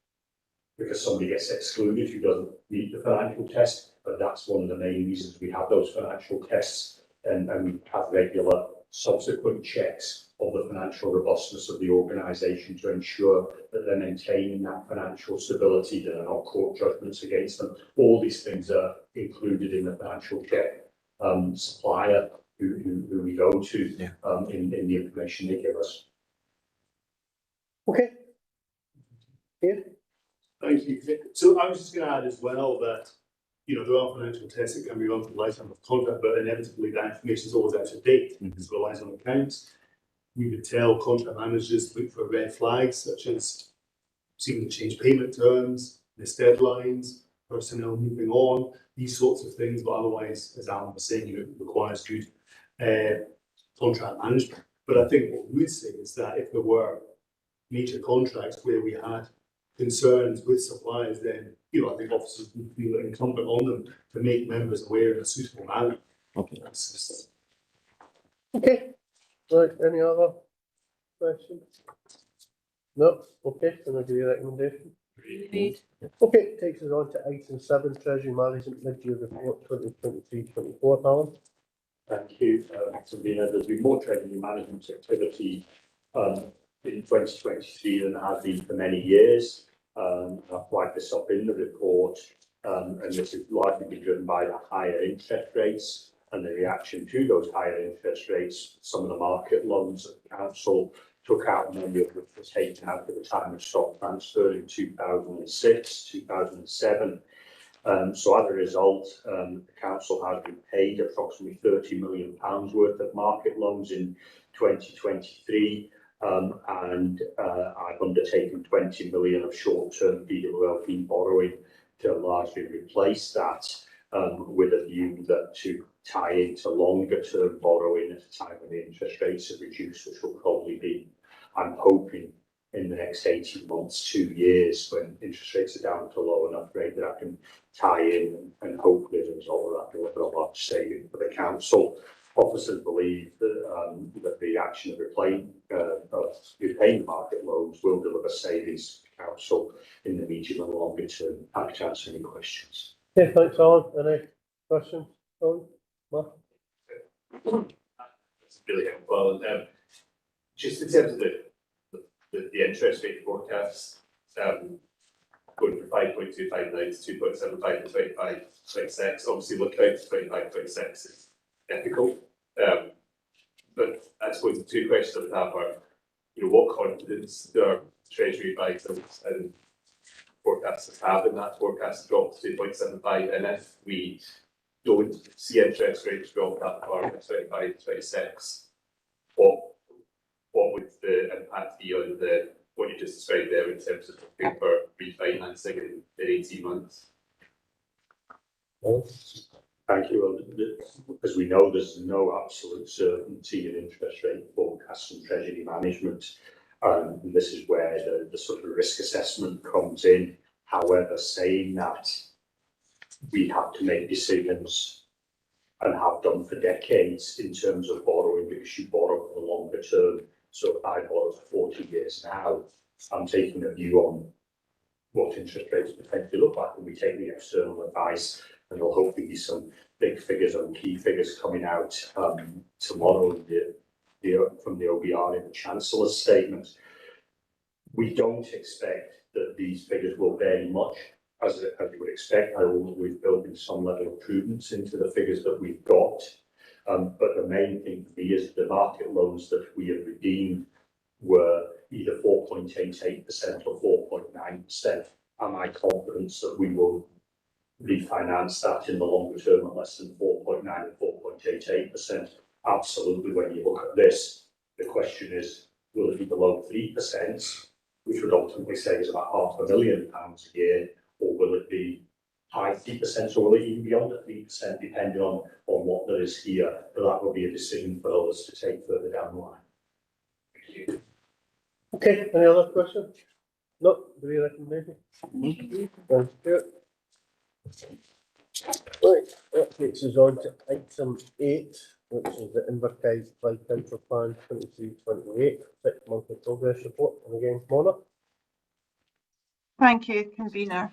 because somebody gets excluded who doesn't meet the financial test. But that's one of the main reasons we have those financial tests, and we have regular subsequent checks of the financial robustness of the organisation to ensure that they're maintaining that financial stability, that there are not court judgments against them. All these things are included in the financial check supplier who we go to in the information they give us. Okay. Yeah. Thank you. So I was just going to add as well that, there are financial tests that can be run for the lifetime of contract, but inevitably that information is always out of date because it relies on accounts. We would tell contract managers to look for red flags, such as seeming to change payment terms, missed deadlines, personnel moving on, these sorts of things. But otherwise, as Alan was saying, it requires good contract management. But I think what we would say is that if there were major contracts where we had concerns with suppliers, then I think officers would feel incumbent on them to make members aware in a suitable manner Okay. Okay, right, any other questions? No, okay, can I give you a recommendation? Agreed. Okay, takes us on to item 7, Treasury Management Mid-Year Report 2023-24, Alan. Thank you, Sabina. There's been more treasury management activity in 2023 than there has been for many years. I've flagged this up in the report, and this has largely been driven by the higher interest rates and the reaction to those higher interest rates. Some of the market loans that the council took out, many of which were taken out at the time of stock transfer in 2006, 2007. So as a result, the council has repaid approximately £30 million worth of market loans in 2023, and I've undertaken 20 million of short-term DWLP borrowing to largely replace that, with a view that to tie into longer-term borrowing at a time when the interest rates have reduced, which will probably be, I'm hoping, in the next 18 months, 2 years, when interest rates are down to a low enough rate that I can tie in and hopefully as a result of that deliver a large saving for the council. Officers believe that, that the action of repaying the market loans will deliver savings to the council in the medium and longer term. Happy to answer any questions. Okay, thanks, Alan. Any questions, Alan? Mark? That's really helpful. Just in terms of the interest rate forecast, going from 5.259 to 2.75 to 25.26. Obviously, looking out to 25.26 is difficult. But I suppose the two questions I would have are, what confidence do our Treasury advisors and forecasters have in that forecast drop to 2.75? And if we don't see interest rates drop that far from 25 to 26, what would the impact be on what you just described there in terms of looking for refinancing in 18 months? Thank you. As we know, there's no absolute certainty in interest rate forecasts and treasury management. And this is where the sort of risk assessment comes in. However, saying that, we have to make decisions and have done for decades in terms of borrowing, because you borrow for the longer term. So if I borrow for 40 years now, I'm taking a view on what interest rates potentially look like, and we take the external advice, and there'll hopefully be some big figures and key figures coming out tomorrow from the OBR in the Chancellor's statement. We don't expect that these figures will vary much, as you would expect. We've built in some level of prudence into the figures that we've got. But the main thing for me is the market loans that we have redeemed were either 4.88% or 4.9%. Am I confident that we will refinance that in the longer term at less than 4.9 and 4.88%? Absolutely. When you look at this, the question is, will it be below 3%, which would ultimately say is about £500,000 a year, or will it be high 3%, or will it even be under 3%, depending on what there is here? But that will be a decision for us to take further down the line. Thank you. Okay, any other questions? No, do we recommend it? Thank you. Right, that takes us on to item 8, which is the Invercargill Clyde Council Plan 23-28, 6-monthly progress report. And again, Mona. Thank you, convener.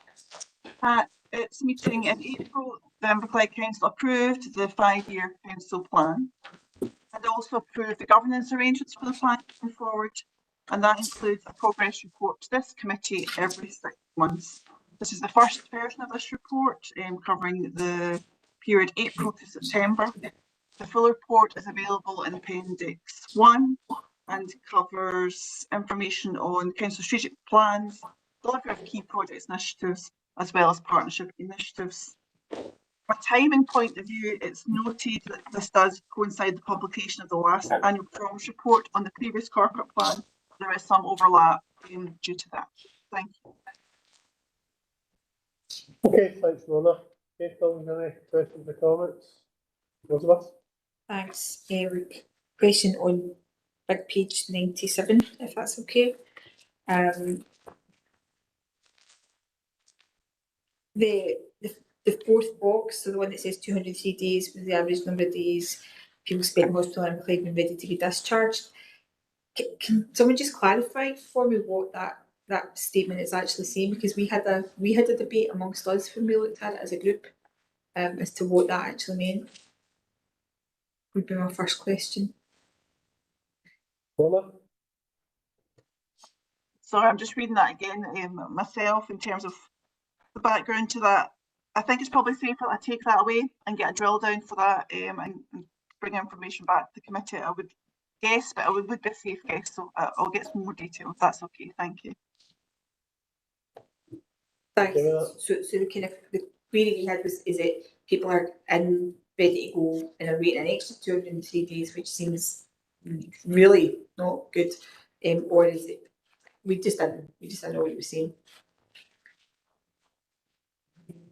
At its meeting in April, the Inverclyde Council approved the 5-year council plan and also approved the governance arrangements for the plan going forward, and that includes a progress report to this committee every 6 months. This is the first version of this report, covering the period April to September. The full report is available in Appendix 1 and covers information on council strategic plans, delivery of key projects initiatives, as well as partnership initiatives. From a timing point of view, it's noted that this does coincide with the publication of the last annual progress report on the previous corporate plan. There is some overlap due to that. Thank you. Okay, thanks, Mona. Okay, Phil, any questions or comments? Elizabeth? Thanks. Question on big page 97, if that's okay. The the fourth box, so the one that says 203 days was the average number of days people spent in hospital and claimed when ready to be discharged. Can someone just clarify for me what that statement is actually saying? Because we had a debate amongst us when we looked at it as a group as to what that actually meant. Would be my first question. Paula? Sorry, I'm just reading that again myself in terms of the background to that. I think it's probably safer that I take that away and get a drill down for that and bring information back to the committee. I would guess, but it would be a safe guess, so I'll get some more detail if that's okay. Thank you. Thanks. So the kind of the query we had was, is it people are in ready to go and are waiting an extra 203 days, which seems really not good, or is it we just didn't know what you were saying?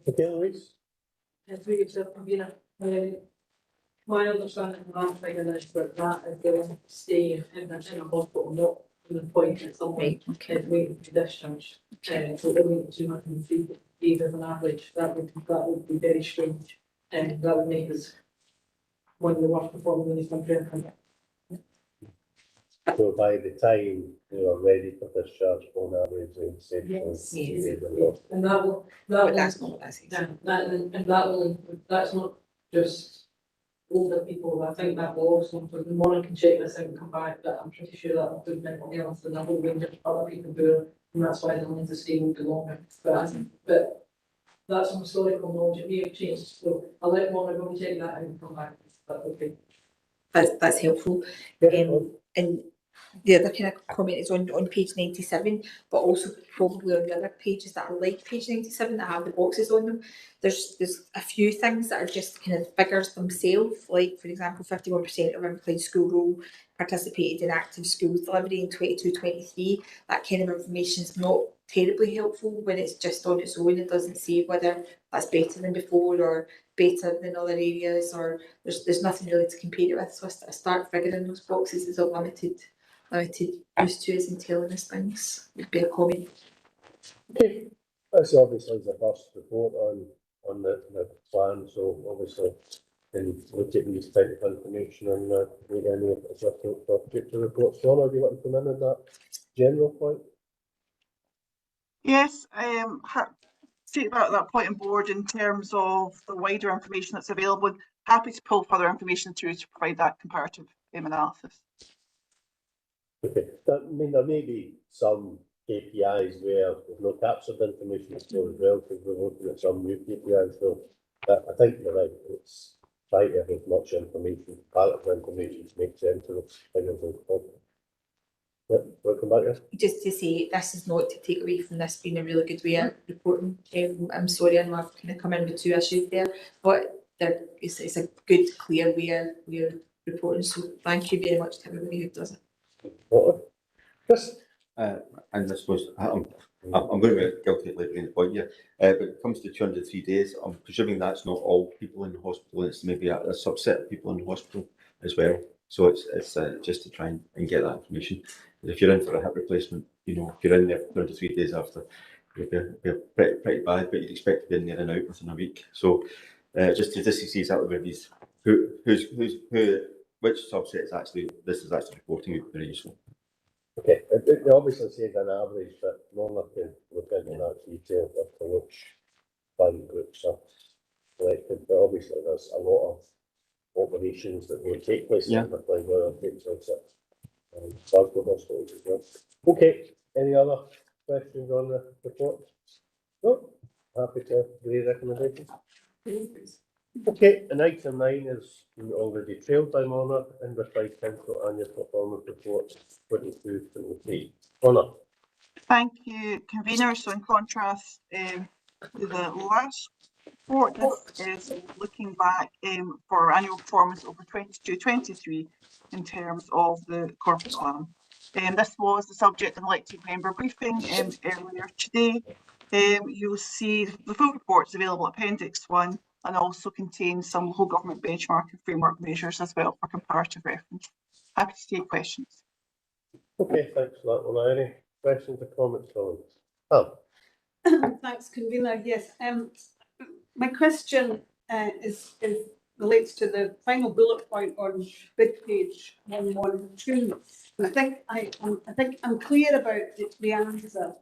Okay, Louise? Through yourself, Convener. My understanding of that figure is that that is going to stay in a hospital, not from the point at some point waiting to discharge. So only 203 days as an average, that would be very strange. And that would make us one of the worst performing in this country. So by the time they are ready for discharge, on average, they say. Yes. And that will, that's not that's not just older people. I think that will also include, Mona can check this out and come back, but I'm pretty sure that will include mental health and a whole range of other people who are, and that's why they'll need to stay a bit longer. But that's some historical knowledge. It may have changed, so I'll let Mona go and check that out and come back. That's okay. That's helpful. And the other kind of comment is on page 97, but also probably on the other pages that are like page 97 that have the boxes on them. There's a few things that are just kind of figures themselves, like for example 51% of employed school roll participated in active schools delivery in 22-23. That kind of information is not terribly helpful when it's just on its own. It doesn't say whether that's better than before or better than other areas, or there's nothing really to compare it with. So a start figuring those boxes is a limited use to us in telling us things, would be a comment. Okay, that's obviously the first report on the plan, so obviously then look at these type of information and make any adjustment for future reports. Donna, do you want to come in on that general point? Yes, take that point on board in terms of the wider information that's available. Happy to pull further information through to provide that comparative analysis. Okay, I mean, there may be some KPIs where there's no captured information still as well, because we're looking at some new KPIs, so I think you're right, it's try to have as much information, palette of information to make sense of the figures as possible. Yeah, welcome back, yes. Just to say, this is not to take away from this being a really good way of reporting. I'm sorry, I know I've kind of come in with two issues there, but it's a good, clear way of reporting. So thank you very much to everybody who does it. Chris? And I suppose I'm going to be guilty of labouring the point here. But it comes to 203 days. I'm presuming that's not all people in the hospital. It's maybe a subset of people in the hospital as well. So it's just to try and get that information. If you're in for a hip replacement, you know, if you're in there 203 days after, it'll be pretty bad, but you'd expect to be in there and out within a week. So just to see exactly where these, which subset is actually, this is actually reporting would be very useful. Okay, it obviously says an average, but Mona can look into that detail as to which fund groups are selected, but obviously there's a lot of operations that will take place in the thing where it takes place at Glasgow hospitals as well. Okay, any other questions on the report? No? Happy to agree recommendation. Okay, and item 9 is already trailed by Mona and replied council annual performance report 22-23. Mona. Thank you, convener. So in contrast to the last report, this is looking back for annual performance over 22-23 in terms of the corporate plan. This was the subject of an elected member briefing earlier today. You'll see the full report is available at Appendix 1 and also contains some whole government benchmark and framework measures as well for comparative reference. Happy to take questions. Okay, thanks for that, Mona. Any questions or comments, Colin? Oh. Thanks, convener. Yes, My question is relates to the final bullet point on big page 112. And I think I'm clear about the answer,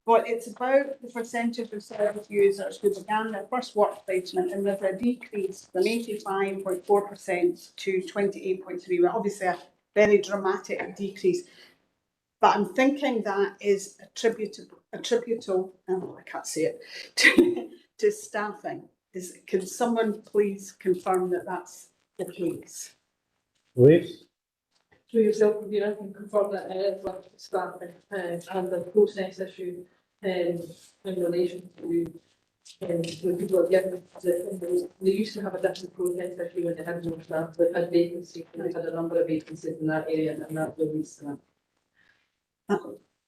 but it's about the percentage of service users who began their first work placement, and there's a decrease from 85.4% to 28.3%. Well, obviously a very dramatic decrease. But I'm thinking that is attributable, I can't say it, to staffing. Can someone please confirm that that's the case? Please. Through yourself, you know, can confirm that it is with staffing and the process issue in relation to when people are given they used to have a different process issue when they had more staff. They had vacancies, and they had a number of vacancies in that area, and that released them.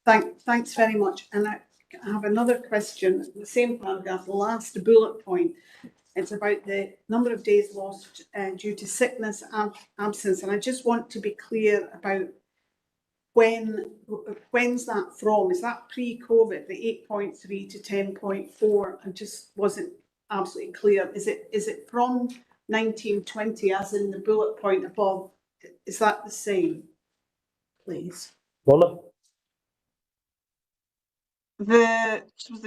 Thanks very much. And I have another question, the same paragraph, the last bullet point. It's about the number of days lost due to sickness and absence. And I just want to be clear about when's that from? Is that pre-COVID, the 8.3 to 10.4? I just wasn't absolutely clear. Is it from 1920 as in the bullet point above? Is that the same, please? Mona? The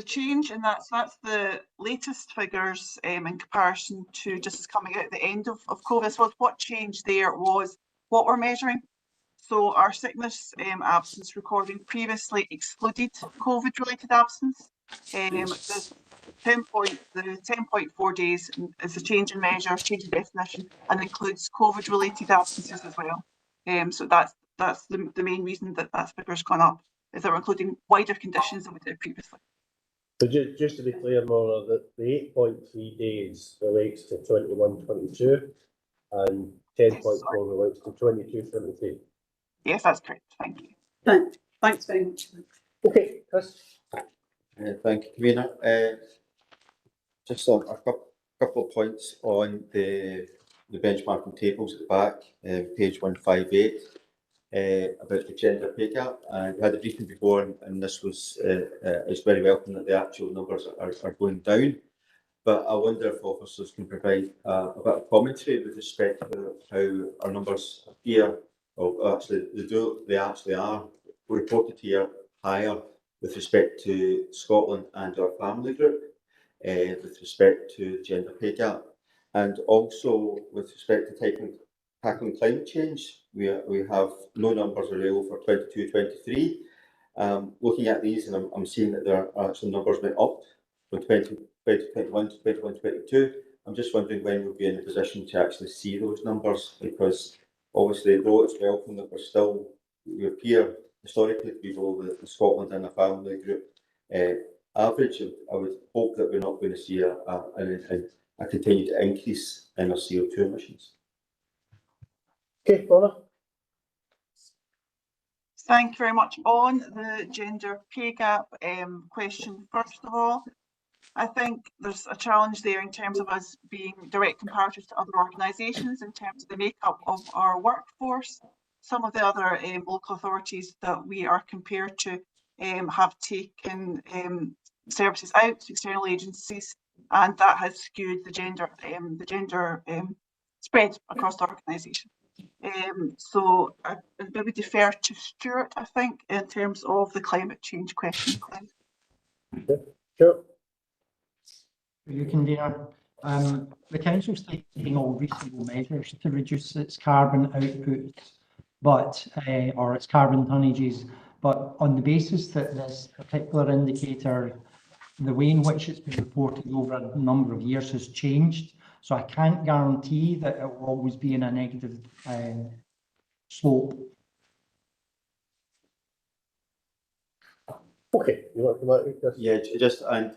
change in that, so that's the latest figures in comparison to just coming out at the end of COVID. So what changed there was what we're measuring. So our sickness absence recording previously excluded COVID related absence. The 10.4 days is a change in measure, change in definition, and includes COVID related absences as well. So that's the main reason that figure's gone up, is that we're including wider conditions than we did previously. So just to be clear, Maura, that the 8.3 days relates to 21-22 and 10.4 relates to 22-23. Yes, that's correct. Thank you. Thanks very much. Okay, Chris. Thank you, Convener. Just on a couple of points on the benchmarking tables at the back, page 158, about the gender pay gap. And we had a briefing before, and this was it's very welcome that the actual numbers are going down. But I wonder if officers can provide a bit of commentary with respect to how our numbers appear. Well, actually, they actually are reported here higher with respect to Scotland and our family group, with respect to gender pay gap, and also with respect to tackling climate change. We have no numbers available for 22-23. Looking at these, and I'm seeing that there are some numbers went up from 2021 to 21-22. I'm just wondering when we'll be in a position to actually see those numbers, because obviously, though it's welcome that we appear historically to be below the Scotland and the family group average, I would hope that we're not going to see a continued increase in our CO2 emissions. Okay, Paula. Thank you very much. On the gender pay gap question, first of all, I think there's a challenge there in terms of us being direct comparators to other organisations in terms of the makeup of our workforce. Some of the other local authorities that we are compared to have taken services out to external agencies, and that has skewed the gender spread across the organisation. So I maybe defer to Stuart, I think, in terms of the climate change question. Sure. You can do the council's taking all reasonable measures to reduce its carbon output, but or its carbon tonnages, but on the basis that this particular indicator, the way in which it's been reported over a number of years has changed. So I can't guarantee that it will always be in a negative slope. Okay, you want to come out with this? Yeah, just and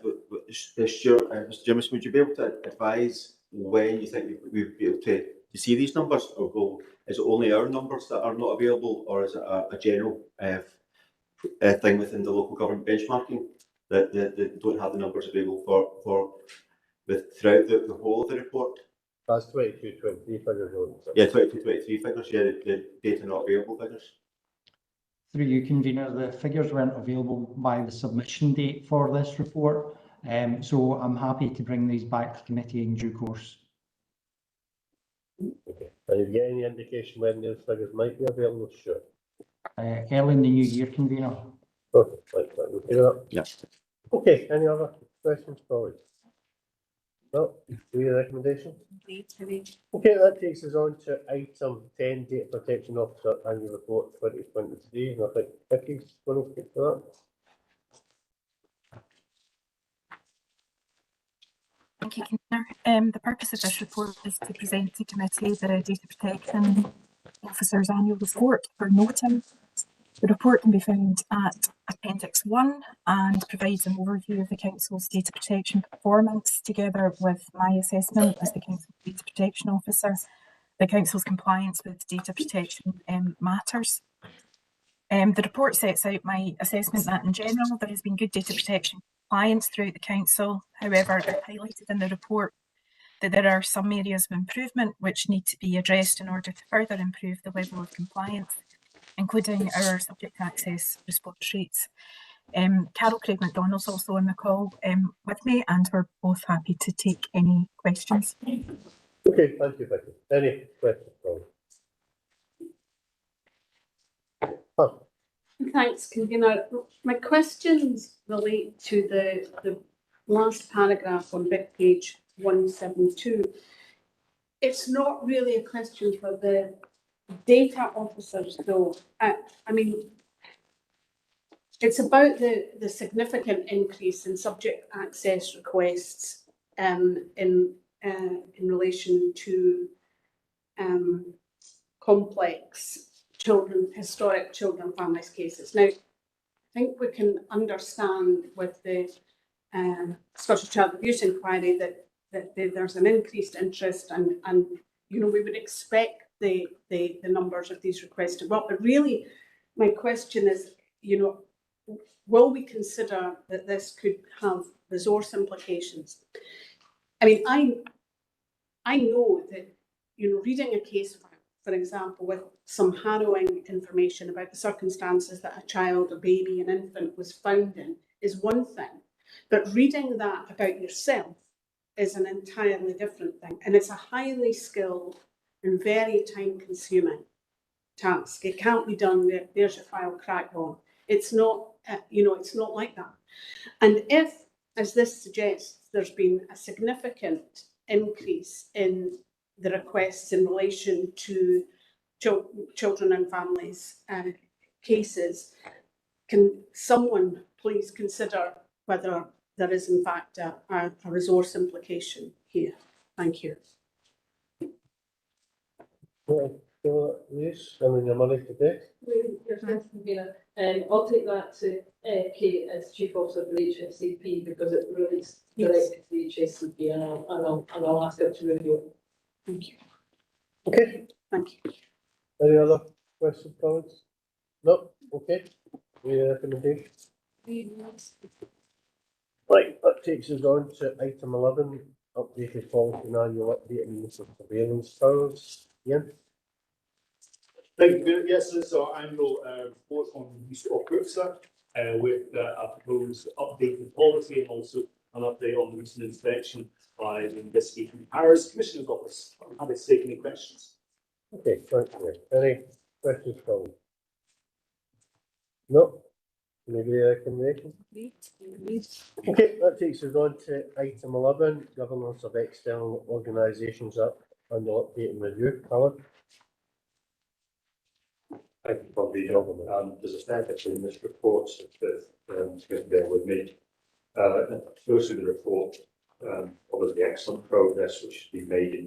Stuart, Mr. Jameson, would you be able to advise when you think we'll be able to see these numbers, or is it only our numbers that are not available, or is it a general thing within the local government benchmarking that they don't have the numbers available throughout the whole of the report? That's 22-23 figures. Yeah, 22-23 figures. Yeah, the data not available figures. Through you, Convener, the figures weren't available by the submission date for this report. So I'm happy to bring these back to committee in due course. Okay. And if you get any indication when those figures might be available, sure. Early in the new year, convener. Perfect, like that, we'll do that. Yes. Okay, any other questions, colleagues? No, do your recommendation? Okay, that takes us on to item 10, Data Protection Officer Annual Report 2023, and I think Vicky's going to speak to that. Thank you, Convener. The purpose of this report is to present to committee the Data Protection Officer's Annual Report for noting. The report can be found at Appendix 1 and provides an overview of the Council's data protection performance, together with my assessment as the Council Data Protection Officer, the Council's compliance with data protection matters. The report sets out my assessment that in general there has been good data protection compliance throughout the Council. However, I've highlighted in the report that there are some areas of improvement which need to be addressed in order to further improve the level of compliance, including our subject access response rates. Carol Craig McDonald's also on the call with me, and we're both happy to take any questions. Okay, thank you, Vicky. Any questions, colleagues? Thanks, Convener. My questions relate to the last paragraph on bit page 172. It's not really a question for the data officers, though. I mean, it's about the significant increase in subject access requests in relation to complex historic children and families cases. Now, I think we can understand with the Scottish Child Abuse Inquiry that there's an increased interest, and you know, we would expect the numbers of these requests to go up. But really, my question is, you know, will we consider that this could have resource implications? I mean, I know that, you know, reading a case file, for example, with some harrowing information about the circumstances that a child, a baby, an infant was found in is one thing, but reading that about yourself is an entirely different thing. And it's a highly skilled and very time-consuming task. It can't be done, there's your file, crack on. It's not, you know, it's not like that. And if, as this suggests, there's been a significant increase in the requests in relation to children and families cases, can someone please consider whether there is in fact a resource implication here? Thank you. Yes, I mean, your money today. I'll take that to Kate as Chief Officer of the HSCP because it relates directly to the HSCP, and I'll ask her to review it. Thank you. Okay. Thank you. Any other questions, colleagues? No? Okay. Any recommendation? Right, that takes us on to item 11, updated policy and annual update and use of surveillance powers. Ian? Thank you. Yes, this is our annual report on the use of RUPSA with a proposed updated policy and also an update on the recent inspection by the Investigating Powers Commissioner's Office. I'm happy to take any questions. Okay, thank you. Any questions, colleagues? No? Maybe a recommendation? Okay, that takes us on to item 11, governance of external organisations annual update and review. Alan? I think probably there's a fair bit in this report that can bear with me. Firstly, the report covers the excellent progress which has been made in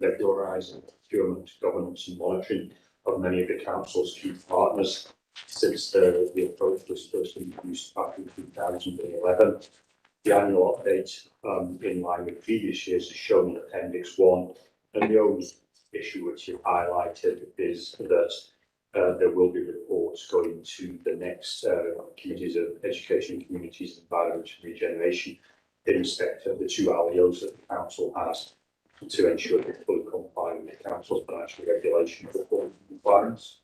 regularising procurement, governance and monitoring of many of the council's key partners since the approach was first introduced back in 2011. The annual update, in line with previous years, is shown in Appendix 1, and the only issue which you've highlighted is that there will be reports going to the next committees of education, communities, environment and regeneration in respect of the two ALIOs that the council has to ensure they fully comply with the council's financial regulation requirements.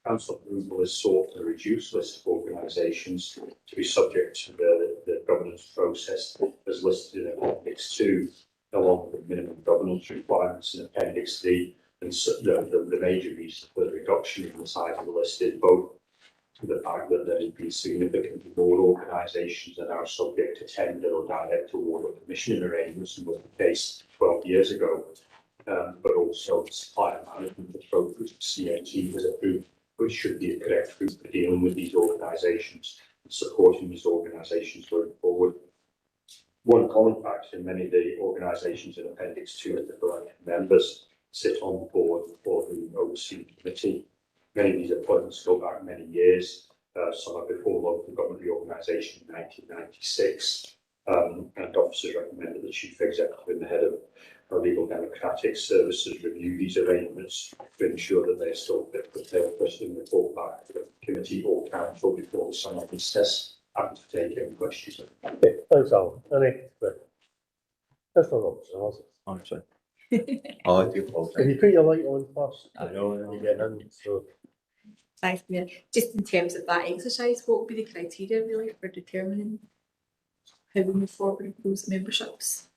Council approval is sought to reduce list of organisations to be subject to the corporate governance process as listed in Appendix 2, along with minimum governance requirements in Appendix 3, and so the major reason for the reduction in the size of the list is both the fact that there have been significantly more organisations that are subject to tender or direct award or commissioning arrangements than was the case 12 years ago, but also the supplier management approach which CNG has approved, which should be a correct route for dealing with these organisations and supporting these organisations going forward. One common factor in many of the organisations in Appendix 2 is that the elected members sit on the board or who oversee the committee. Many of these appointments go back many years. Some are before local government reorganisation in 1996, and officers recommend that the chief executive and the head of our legal democratic services review these arrangements to ensure that they are still fit for purpose and report back to the committee or council before the sign-off recess. Happy to take any questions. Okay, thanks, Alan. Any questions? That's not Robertson, was it? I'm sorry. Oh, I do apologise. Have you put your light on first? I know. You get in, so. Thanks, Mayor. Just in terms of that exercise, what would be the criteria really for determining how we move forward with those memberships?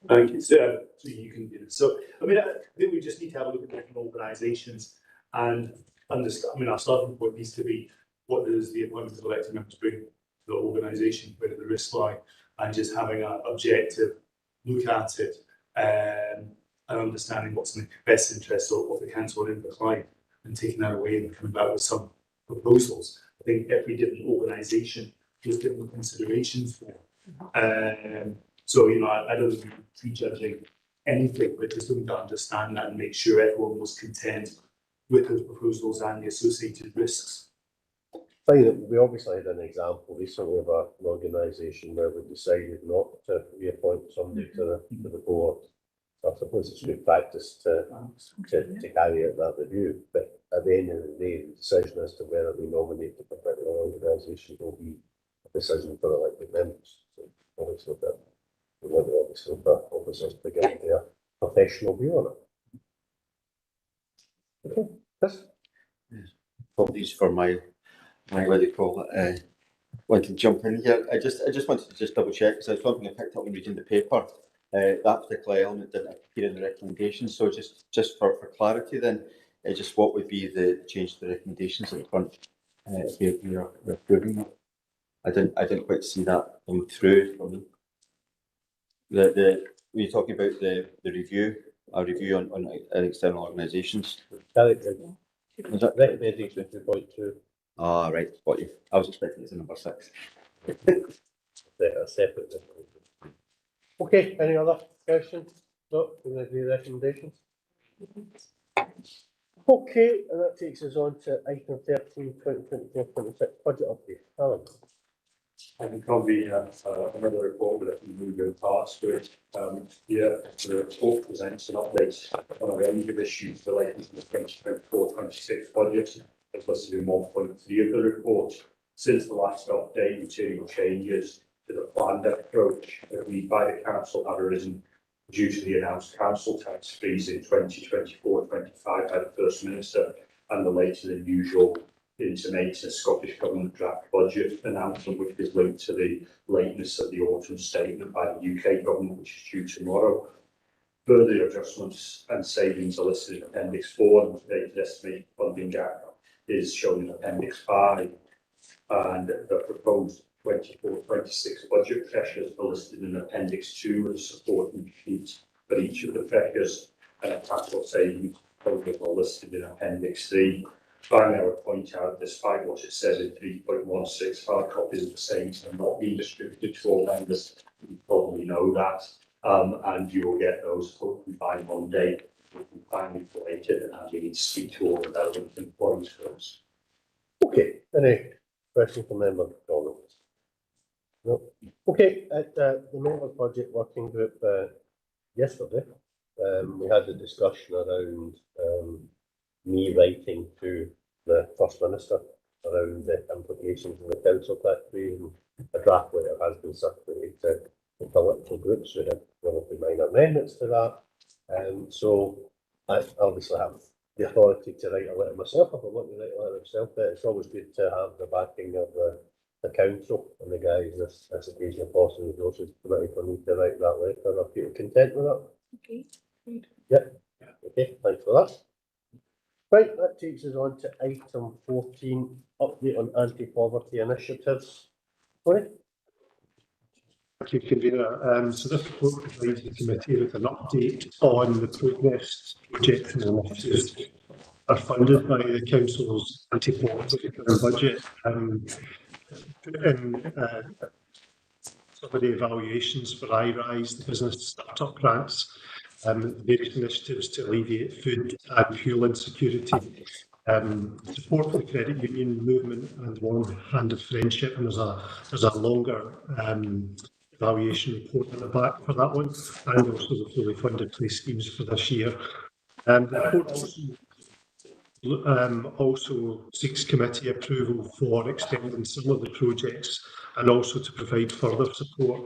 Thank you. So you can do this. So, I mean, I think we just need to have a look at different organisations and understand. I mean, our starting point needs to be what does the appointment of elected members bring to the organisation, where do the risks lie, and just having an objective look at it and understanding what's in the best interest of the council and the client, and taking that away and coming back with some proposals. I think every different organisation has different considerations for. So, you know, I don't think we're prejudging anything, but just looking to understand that and make sure everyone was content with those proposals and the associated risks. We obviously had an example recently of an organisation where we decided not to reappoint somebody to the board. So I suppose it's good practice to carry out that review, but at the end of the day, the decision as to whether we nominate a particular organisation will be a decision for elected members. So obviously, we want the officers to get their professional view on it. Okay, Chris? Apologies for my what do you call it? Want to jump in here. I just wanted to just double check because it's something I picked up when reading the paper. That particular element didn't appear in the recommendations. So just for clarity, then, just what would be the change to the recommendations at the front? If you're approving it, I didn't quite see that come through for me. When you're talking about the review, a review on external organisations. Was that recommendation 2.2? Ah, right, got you. I was expecting it to number 6. Separate. Okay, any other questions? No, we can agree recommendations. Okay, and that takes us on to item 13, 2024-26 budget update. Alan. And probably another report with a few moving parts to it. The report presents an update on a range of issues related to the 2024-26 budget, as listed in 1.3 of the report. Since the last update, material changes to the planned approach agreed by the council have arisen due to the announced council tax freeze in 2024-25 by the First Minister and the later than usual intimating Scottish Government draft budget announcement, which is linked to the lateness of the autumn statement by the UK Government, which is due tomorrow. Further adjustments and savings are listed in Appendix 4, and the updated estimated funding gap is shown in Appendix 5, and the proposed 24-26 budget pressures are listed in Appendix 2 with a supporting sheet for each of the pressures, and a capital savings program are listed in Appendix 3. Finally, I would point out, despite what it says in 3.16, hard copies of the same are not being distributed to all members. You probably know that, and you will get those hopefully by Monday. We can finally collate it, and we need to speak to all the relevant employees first. Okay, any questions from member Donald? No. Okay, at the Member Budget Working Group yesterday, we had a discussion around me writing to the First Minister around the implications of the council tax freeze, and a draft letter has been circulated to the political groups who had relatively minor amendments to that. So I obviously have the authority to write a letter myself if I want to write a letter myself, but it's always good to have the backing of the the council and the guys, this occasion of Policy and Resources Committee for me to write that letter. Are people content with that? Okay, good. Yep. Okay, thanks for that. Right, that takes us on to item 14, update on anti-poverty initiatives. Sorry? Thank you, Convener. So this report provides the committee with an update on the progress projects and initiatives are funded by the council's anti-poverty budget. Some of the evaluations for iRise, the business startup grants, various initiatives to alleviate food and fuel insecurity, support for the credit union movement and Warm Hand of Friendship, and there's a longer evaluation report at the back for that one, and also the fully funded play schemes for this year. The report also seeks committee approval for extending some of the projects and also to provide further support,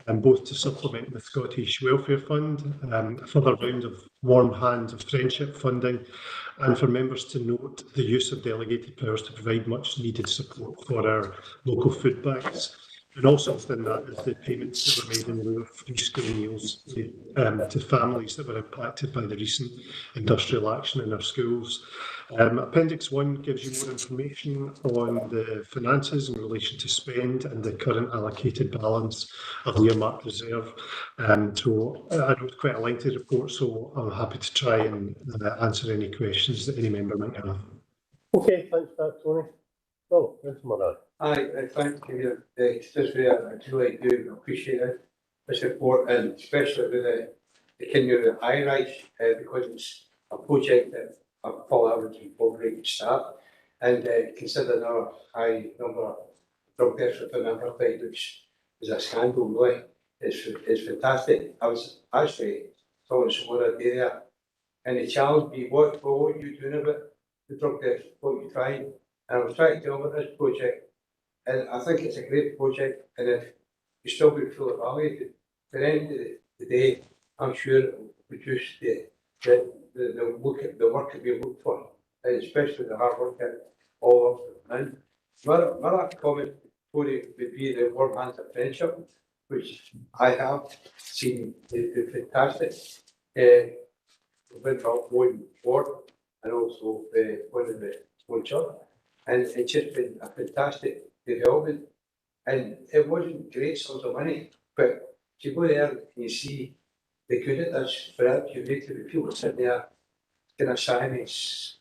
both to supplement the Scottish Welfare Fund, a further round of Warm Hand of Friendship funding, and for members to note the use of delegated powers to provide much needed support for our local food banks. And also within that is the payments that were made in lieu of free school meals to families that were impacted by the recent industrial action in our schools. Appendix 1 gives you more information on the finances in relation to spend and the current allocated balance of the earmarked reserve. So I know it's quite a lengthy report, so I'm happy to try and answer any questions that any member might have. Okay, thanks for that, Tony. Oh, that's Murray. I thank you. It's just I truly do appreciate it, this report, and especially with the Kinnear iRise, because it's a project that I've followed average and poverty staff, and considering our high number of drug deaths within Aberdeen, which is a scandal, really, it's fantastic. I was actually talking to someone a day there, and they challenged me, what are you doing about the drug deaths, what are you trying? And I was trying to tell them about this project, and I think it's a great project, and if you still be full of value, at the end of the day, I'm sure it will produce the work that we look for, and especially the hard work that all of them. And my comment would be the Warm Hands of Friendship, which I have seen is fantastic. With one ward and also one of the one church. And it's just been a fantastic development. And it wasn't great sums of money, but you go there and you see the good it does for it. You make the people sitting there, kind of science,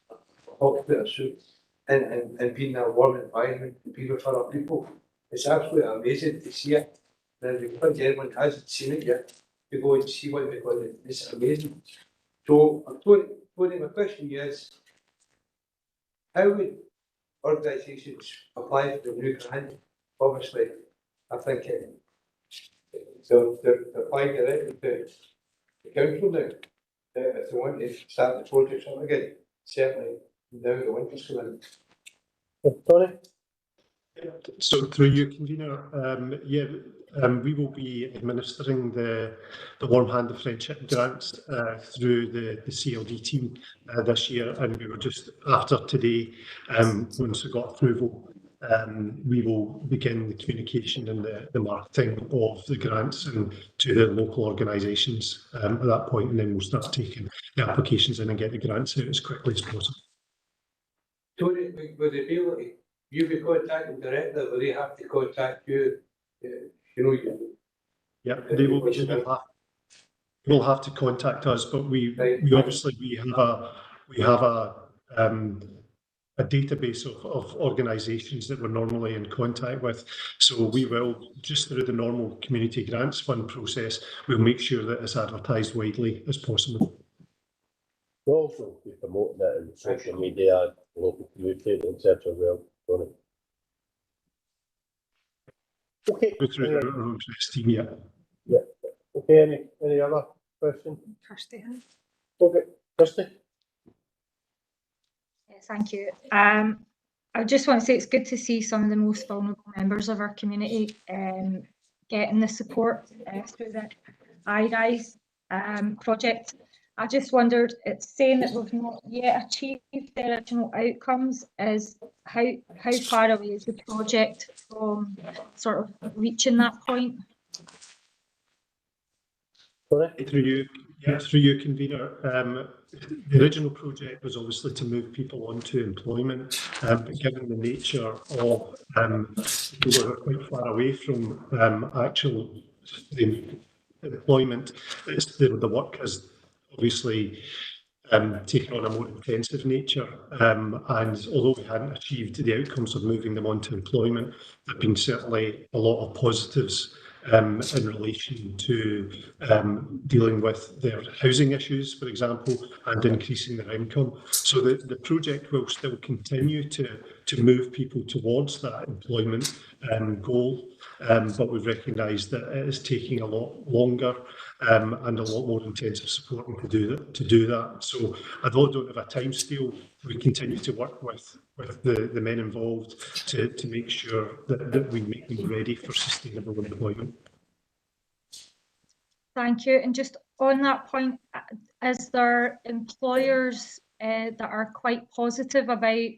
hot bit of soup, and being in a warm environment and people for other people. It's absolutely amazing to see it. And if anyone hasn't seen it yet, to go and see what we've got, it's amazing. So, Tony, my question is, how would organisations apply for the new grant? Obviously, I think they're applying directly to the council now. If they want to start the project up again, certainly now the winter's coming in. Tony? So through you, Convener, we will be administering the Warm Hand of Friendship grants through the CLD team this year, and we were just after today, once we got approval, we will begin the communication and the marketing of the grants and to the local organisations at that point, and then we'll start taking the applications in and get the grants out as quickly as possible. Tony, would they be able to, you be contacting directly, or they have to contact you? Yeah, they will have to contact us, but we obviously have a database of organisations that we're normally in contact with. So we will, just through the normal community grants fund process, we'll make sure that it's advertised widely as possible. We'll also be promoting it in social media, local community, etc. as well. Okay. Through our own team, yeah. Yeah. Okay, any other questions? Kirsty. Okay, Kirsty. Thank you. I just want to say it's good to see some of the most vulnerable members of our community getting the support through the iRise project. I just wondered, it's saying that we've not yet achieved the original outcomes. Is how far away is the project from sort of reaching that point? Through you, convener. The original project was obviously to move people onto employment, but given the nature of people who are quite far away from actual employment, it's the work has obviously taken on a more intensive nature. And although we hadn't achieved the outcomes of moving them onto employment, there have been certainly a lot of positives in relation to dealing with their housing issues, for example, and increasing their income. So the project will still continue to move people towards that employment goal, but we've recognised that it is taking a lot longer and a lot more intensive supporting to do that. So although I don't have a timescale, we continue to work with the men involved to make sure that we make them ready for sustainable employment. Thank you. And just on that point, is there employers that are quite positive about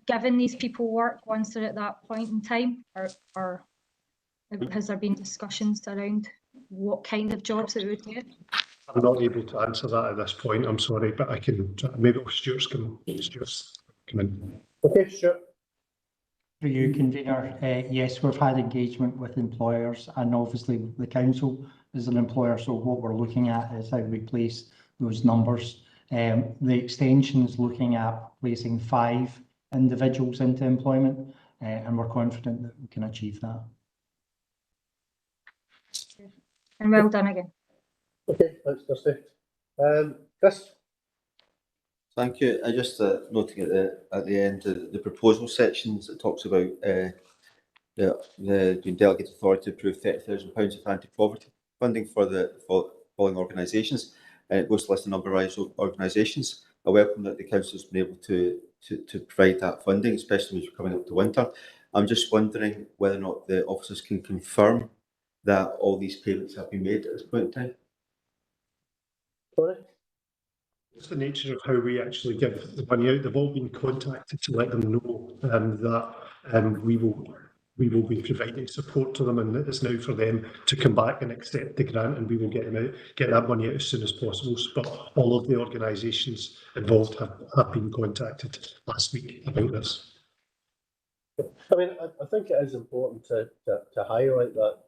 giving these people work once they're at that point in time, or has there been discussions around what kind of jobs it would do? I'm not able to answer that at this point, I'm sorry, but I can, maybe Stuart's come in. Okay, Stuart. Through you, convener, yes, we've had engagement with employers, and obviously the council is an employer, so what we're looking at is how we place those numbers. The extension is looking at placing 5 individuals into employment, and we're confident that we can achieve that. And well done again. Okay, thanks, Kirsty. Chris? Thank you. I just noting at the end the proposal sections, it talks about the delegate authority to approve £30,000 of anti-poverty funding for the following organisations, and it goes to list a number of organisations. I welcome that the council has been able to provide that funding, especially as we're coming up to winter. I'm just wondering whether or not the officers can confirm that all these payments have been made at this point in time. Sorry? It's the nature of how we actually give the money out. They've all been contacted to let them know that we will be providing support to them, and it's now for them to come back and accept the grant, and we will get that money out as soon as possible. But all of the organisations involved have been contacted last week about this. I mean, I think it is important to highlight that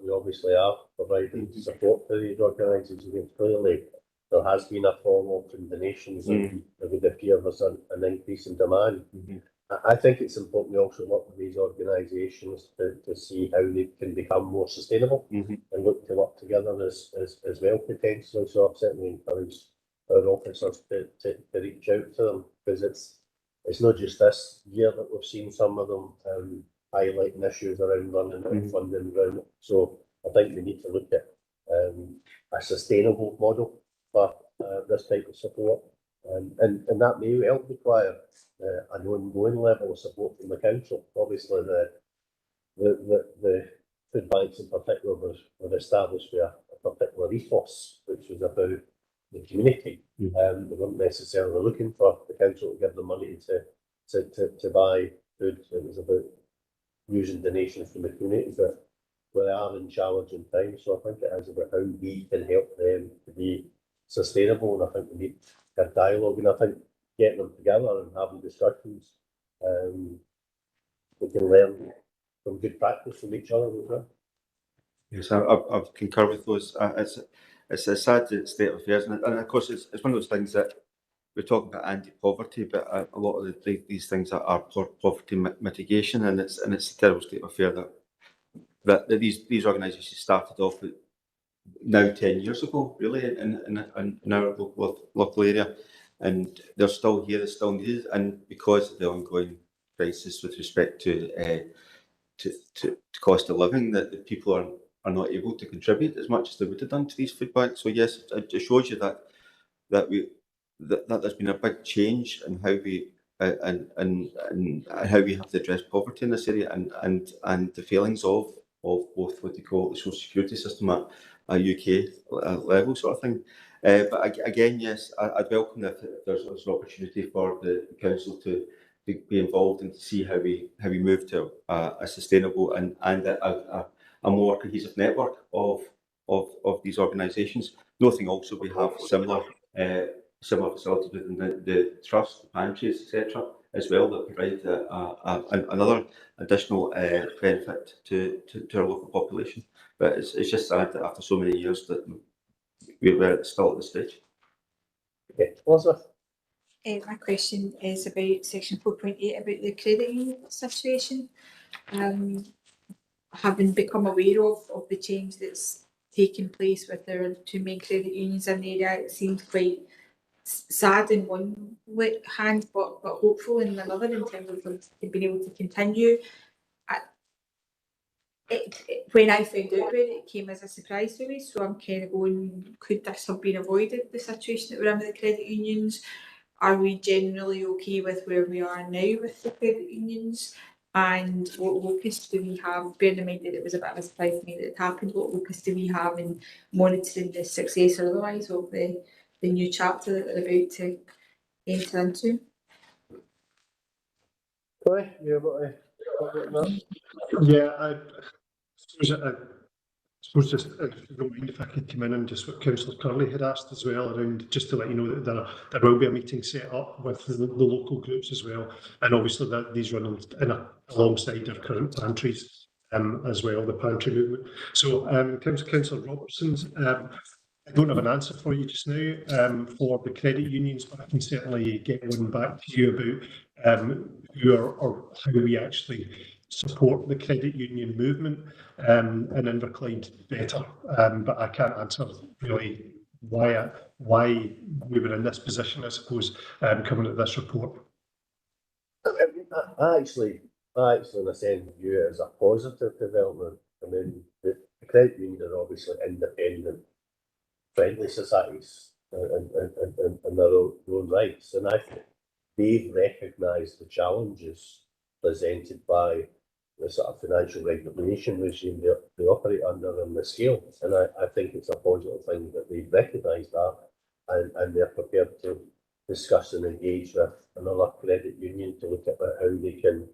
we obviously are providing support to these organisations. Clearly, there has been a fall off in donations, and it would appear there's an increase in demand. I think it's important we also work with these organisations to see how they can become more sustainable and look to work together as well potentially. So I've certainly encouraged our officers to reach out to them, because it's not just this year that we've seen some of them highlighting issues around running out of funding around it. So I think we need to look at a sustainable model for this type of support, and that may well require an ongoing level of support from the council. Obviously, the food banks in particular were established with a particular ethos, which was about the community. They weren't necessarily looking for the council to give them money to buy food. It was about using donations from the community, but we are in challenging times. So I think it is about how we can help them to be sustainable, and I think we need a dialogue, and I think getting them together and having discussions, we can learn from good practice from each other as well. Yes, I concur with those. It's a sad state of affairs, and of course it's one of those things that we're talking about anti-poverty, but a lot of these things are poverty mitigation, and it's a terrible state of affair that these organisations started off with now 10 years ago, really, in our local area, and they're still here, they're still needed, and because of the ongoing crisis with respect to cost of living, that the people are not able to contribute as much as they would have done to these food banks. So yes, it shows you that there's been a big change in how we and how we have to address poverty in this area, and the failings of both what they call the social security system at a UK level sort of thing. But again, yes, I'd welcome if there's an opportunity for the council to be involved and to see how we move to a sustainable and a more cohesive network of these organisations. Noting also we have similar facilities within the trust, the pantries, etc. as well, that provide another additional benefit to our local population. But it's just sad that after so many years that we're still at this stage. Okay, Elizabeth? My question is about section 4.8 about the credit union situation. Having become aware of the change that's taken place with our two main credit unions in the area, it seems quite sad in one hand, but hopeful in another, in terms of them being able to continue. When I found out about it, it came as a surprise to me, so I'm kind of going, could this have been avoided, the situation that we're in with the credit unions? Are we generally okay with where we are now with the credit unions? And what focus do we have, bearing in mind that it was a bit of a surprise to me that it happened, what focus do we have in monitoring the success or otherwise of the new chapter that we're about to enter into? Corey, you able to comment on that? Yeah, I suppose just if you don't mind, if I could come in and just what Councillor Curley had asked as well, around just to let you know that there will be a meeting set up with the local groups as well, and obviously that these run alongside our current pantries as well, the pantry movement. So Councillor Robertson's, I don't have an answer for you just now for the credit unions, but I can certainly get one back to you about who or how we actually support the credit union movement in Inverclyde better. But I can't answer really why we were in this position, I suppose, coming at this report. I actually in a sense view it as a positive development. I mean, the credit unions are obviously independent, friendly societies in their own rights, and I think they've recognised the challenges presented by the sort of financial regulation regime they operate under and the scale. And I think it's a positive thing that they've recognised that and they're prepared to discuss and engage with another credit union to look at how they can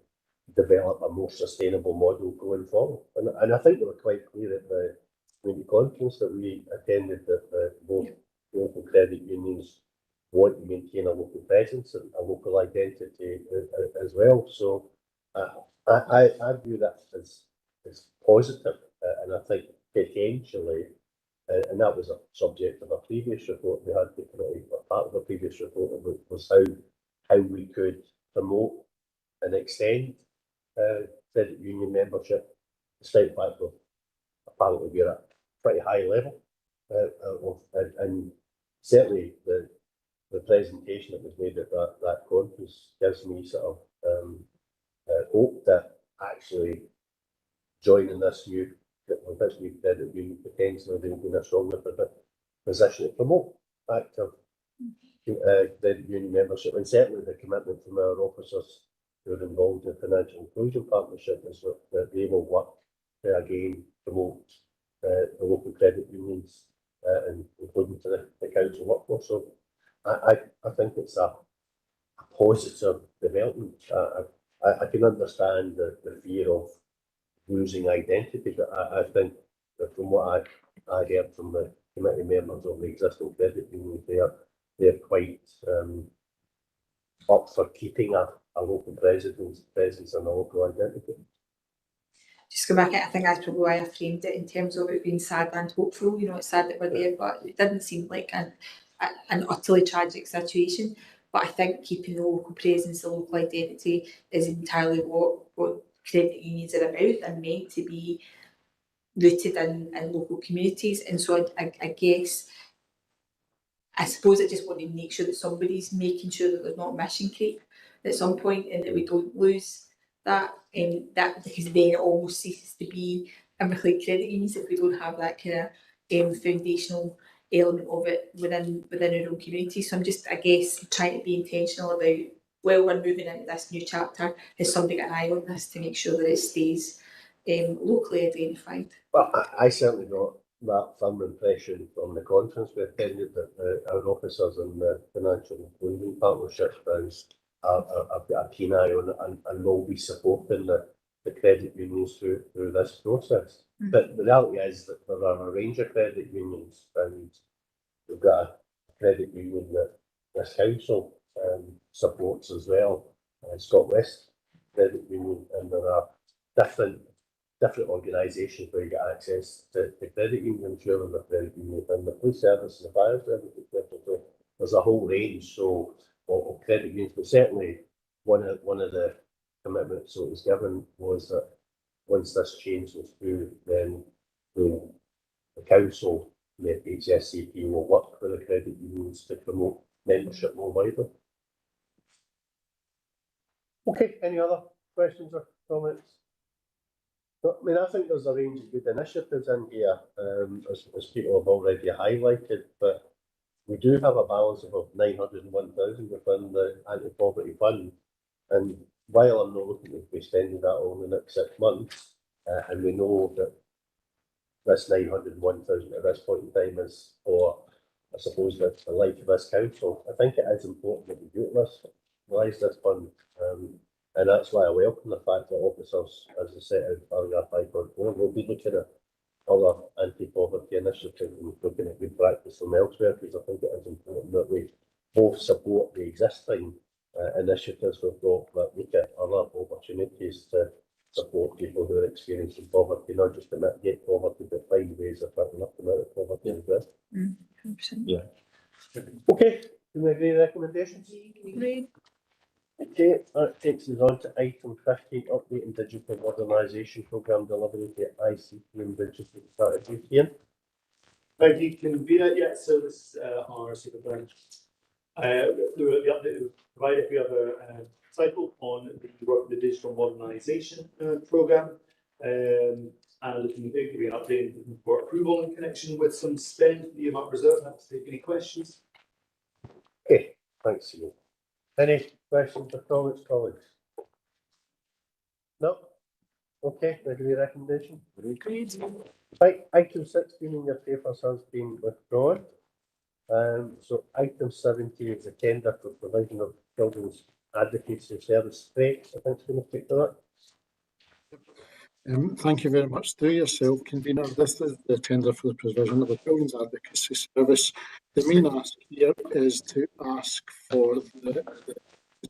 develop a more sustainable model going forward. And I think they were quite clear at the community conference that we attended that both local credit unions want to maintain a local presence and a local identity as well. So I view that as positive, and I think potentially, and that was a subject of a previous report we had, part of a previous report was how we could promote and extend credit union membership, despite the fact that apparently we're at a pretty high level, and certainly the presentation that was made at that conference gives me sort of hope that actually joining this new credit union potentially will be in a stronger position to promote active credit union membership, and certainly the commitment from our officers who are involved in financial inclusion partnership is that they will work to again promote the local credit unions and including to the council workforce. So I think it's a positive development. I can understand the fear of losing identity, but I think that from what I heard from the committee members of the existing credit unions, they're quite up for keeping a local presence and a local identity. Just go back, I think that's probably why I framed it in terms of it being sad and hopeful. You know, it's sad that we're there, but it didn't seem like an utterly tragic situation. But I think keeping the local presence, the local identity is entirely what credit unions are about. They're meant to be rooted in local communities. And so I suppose I just want to make sure that somebody's making sure that there's not mission creep at some point and that we don't lose that because then it almost ceases to be Inverclyde credit unions if we don't have that kind of foundational element of it within our own community. So I'm just, I guess, trying to be intentional about, well, we're moving into this new chapter, has somebody got an eye on this to make sure that it stays locally identified. Well, I certainly got that firm impression from the conference we attended that our officers in the Financial Lending Partnership have got a keen eye on and will be supporting the credit unions through this process. But the reality is that there are a range of credit unions, and we've got a credit union that this council supports as well, Scott West Credit Union, and there are different organisations where you get access to credit unions, surely the credit union and the police service and the fire service, etc. So there's a whole range of credit unions, but certainly one of the commitments that was given was that once this change was through, then the council, the HSCP, will work with the credit unions to promote membership more widely. Okay, any other questions or comments? I mean, I think there's a range of good initiatives in here, as people have already highlighted, but we do have a balance of 901,000 within the anti-poverty fund, and while I'm not looking to be spending that all in the next 6 months, and we know that this 901,000 at this point in time is for, I suppose, the life of this council, I think it is important that we utilise this fund. And that's why I welcome the fact that officers, as I said in paragraph 5.4, will be looking at other anti-poverty initiatives and looking at good practice from elsewhere, because I think it is important that we both support the existing initiatives we've got, but look at other opportunities to support people who are experiencing poverty, not just to mitigate poverty, but find ways of bringing up the amount of poverty as well. 100%. Yeah. Okay, can we agree recommendations? Agreed. Okay, that takes us on to item 15, updating digital modernisation programme delivery to ICT and digital strategy. Ian? Thank you, convener. Yeah, so this is our supervisor. The update we provided, we have a cycle on the work of the digital modernisation programme, and looking to give you an update for approval in connection with some spend the amount reserved. Happy to take any questions. Okay, thanks, Ian. Any questions or comments, colleagues? No? Okay, agree recommendation? Agreed. Right, item 16 in your papers has been withdrawn. So item 70 is a tender for provision of children's advocacy service rates. I think it's going to speak to that. Thank you very much. Through yourself, convener, this is the tender for the provision of a children's advocacy service. The main ask here is to ask for the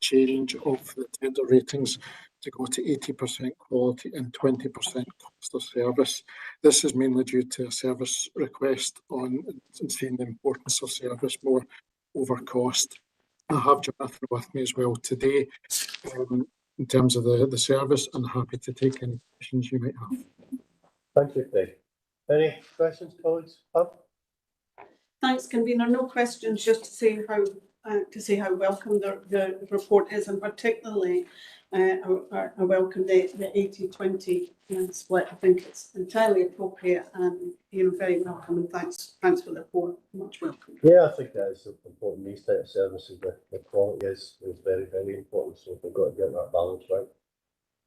change of the tender ratings to go to 80% quality and 20% cost of service. This is mainly due to a service request on seeing the importance of service more over cost. I have Jonathan with me as well today. In terms of the service, I'm happy to take any questions you might have. Thank you, Craig. Any questions, colleagues? Thanks, convener. No questions, just to say how welcome the report is, and particularly I welcome the 80-20 split. I think it's entirely appropriate and very welcome, and thanks for the report. Much welcome. Yeah, I think that is important. These type of services, the quality is very, very important. So we've got to get that balance right.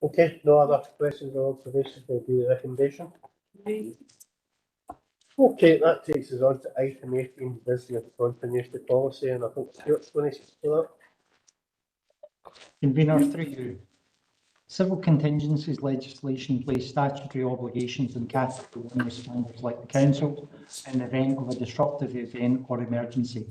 Okay, no other questions or observations? Will be the recommendation. Okay, that takes us on to item 18, business continuity policy, and I think Stuart's going to speak to that. Convener, through you. Civil contingencies legislation places statutory obligations on category 1 responders like the council in the event of a disruptive event or emergency.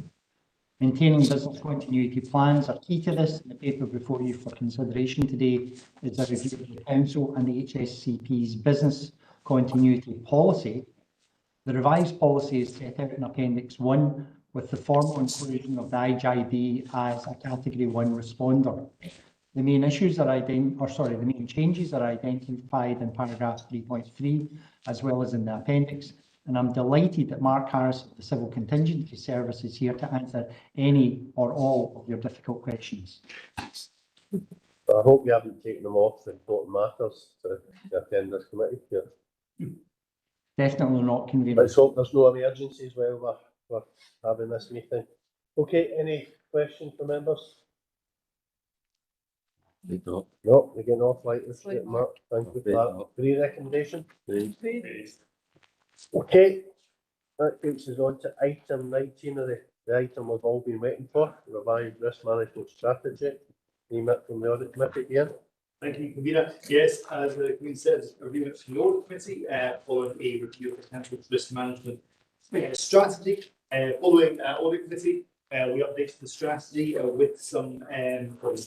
Maintaining business continuity plans are key to this, and the paper before you for consideration today is a review of the council and the HSCP's business continuity policy. The revised policy is set out in Appendix 1 with the formal inclusion of the IGB as a Category 1 responder. The main issues are the main changes are identified in paragraph 3.3 as well as in the appendix. And I'm delighted that Mark Harris of the Civil Contingency Service is here to answer any or all of your difficult questions. But I hope you haven't taken them off the important matters to attend this committee. Yeah. Definitely not, convenient. Let's hope there's no emergencies while we're having this meeting. Okay, any questions from members? No, we're getting off like this, Slight Mark, thank you for Great. that. Green recommendation? Great. Okay, that takes us on to item 19 of the item we've all been waiting for, revised risk management strategy. Came up from the audit committee again. Thank you, convener. Yes, as the Queen says, a review from the audit committee, following a review of the council's risk management strategy. Following audit committee, we updated the strategy with some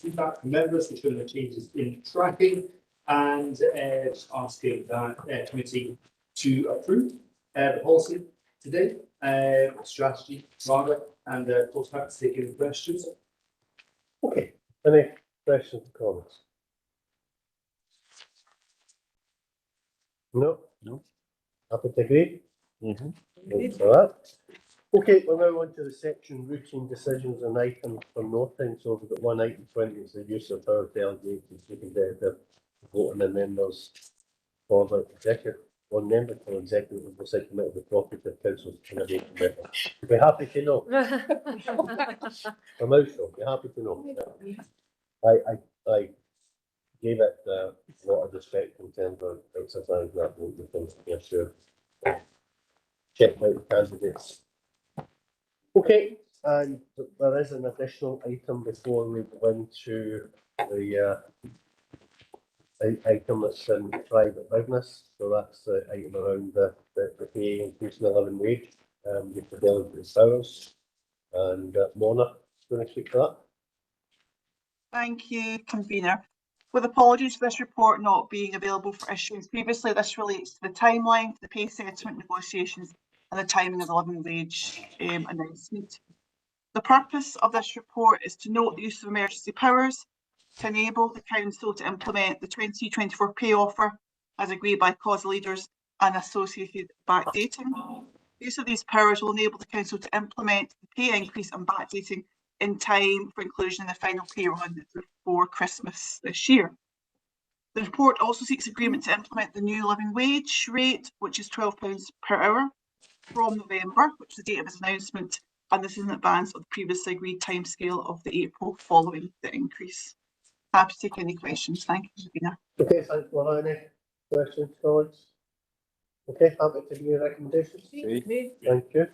feedback from members, which showing the changes in tracking, and just asking that committee to approve the policy today, strategy rather, and close back to take any questions. Okay, any questions or comments? No? No. Happy to agree? Mm-hmm. Thanks for that. Okay, we're now on to the section routine decisions and items for noting. So we've got one item 20, it's the use of power delegated to the voting, and then there's for the executive, one member for executive oversight committee of the property of council's innovation member. Be happy to know. I'm out, so be happy to know. I gave it a lot of respect in terms of exercising that vote with things to be assured. Check out the candidates. Okay, and there is an additional item before we go into the item that's in private business. So that's the item around the pay increase in the living wage, with the delegate powers. And Mona, going to speak to that? Thank you, convener. With apologies for this report not being available for issuance previously, this relates to the timeline for the pay settlement negotiations and the timing of the living wage announcement. The purpose of this report is to note the use of emergency powers to enable the council to implement the 2024 pay offer as agreed by COSA leaders and associated backdating. The use of these powers will enable the council to implement the pay increase and backdating in time for inclusion in the final pay run before Christmas this year. The report also seeks agreement to implement the new living wage rate, which is £12 per hour from November, which is the date of its announcement, and this is in advance of the previously agreed timescale of the April following the increase. Happy to take any questions. Thank you, Sabina. Okay, thanks, Mona. Any questions, comments? Okay, happy to give you recommendations. Okay. Thank you.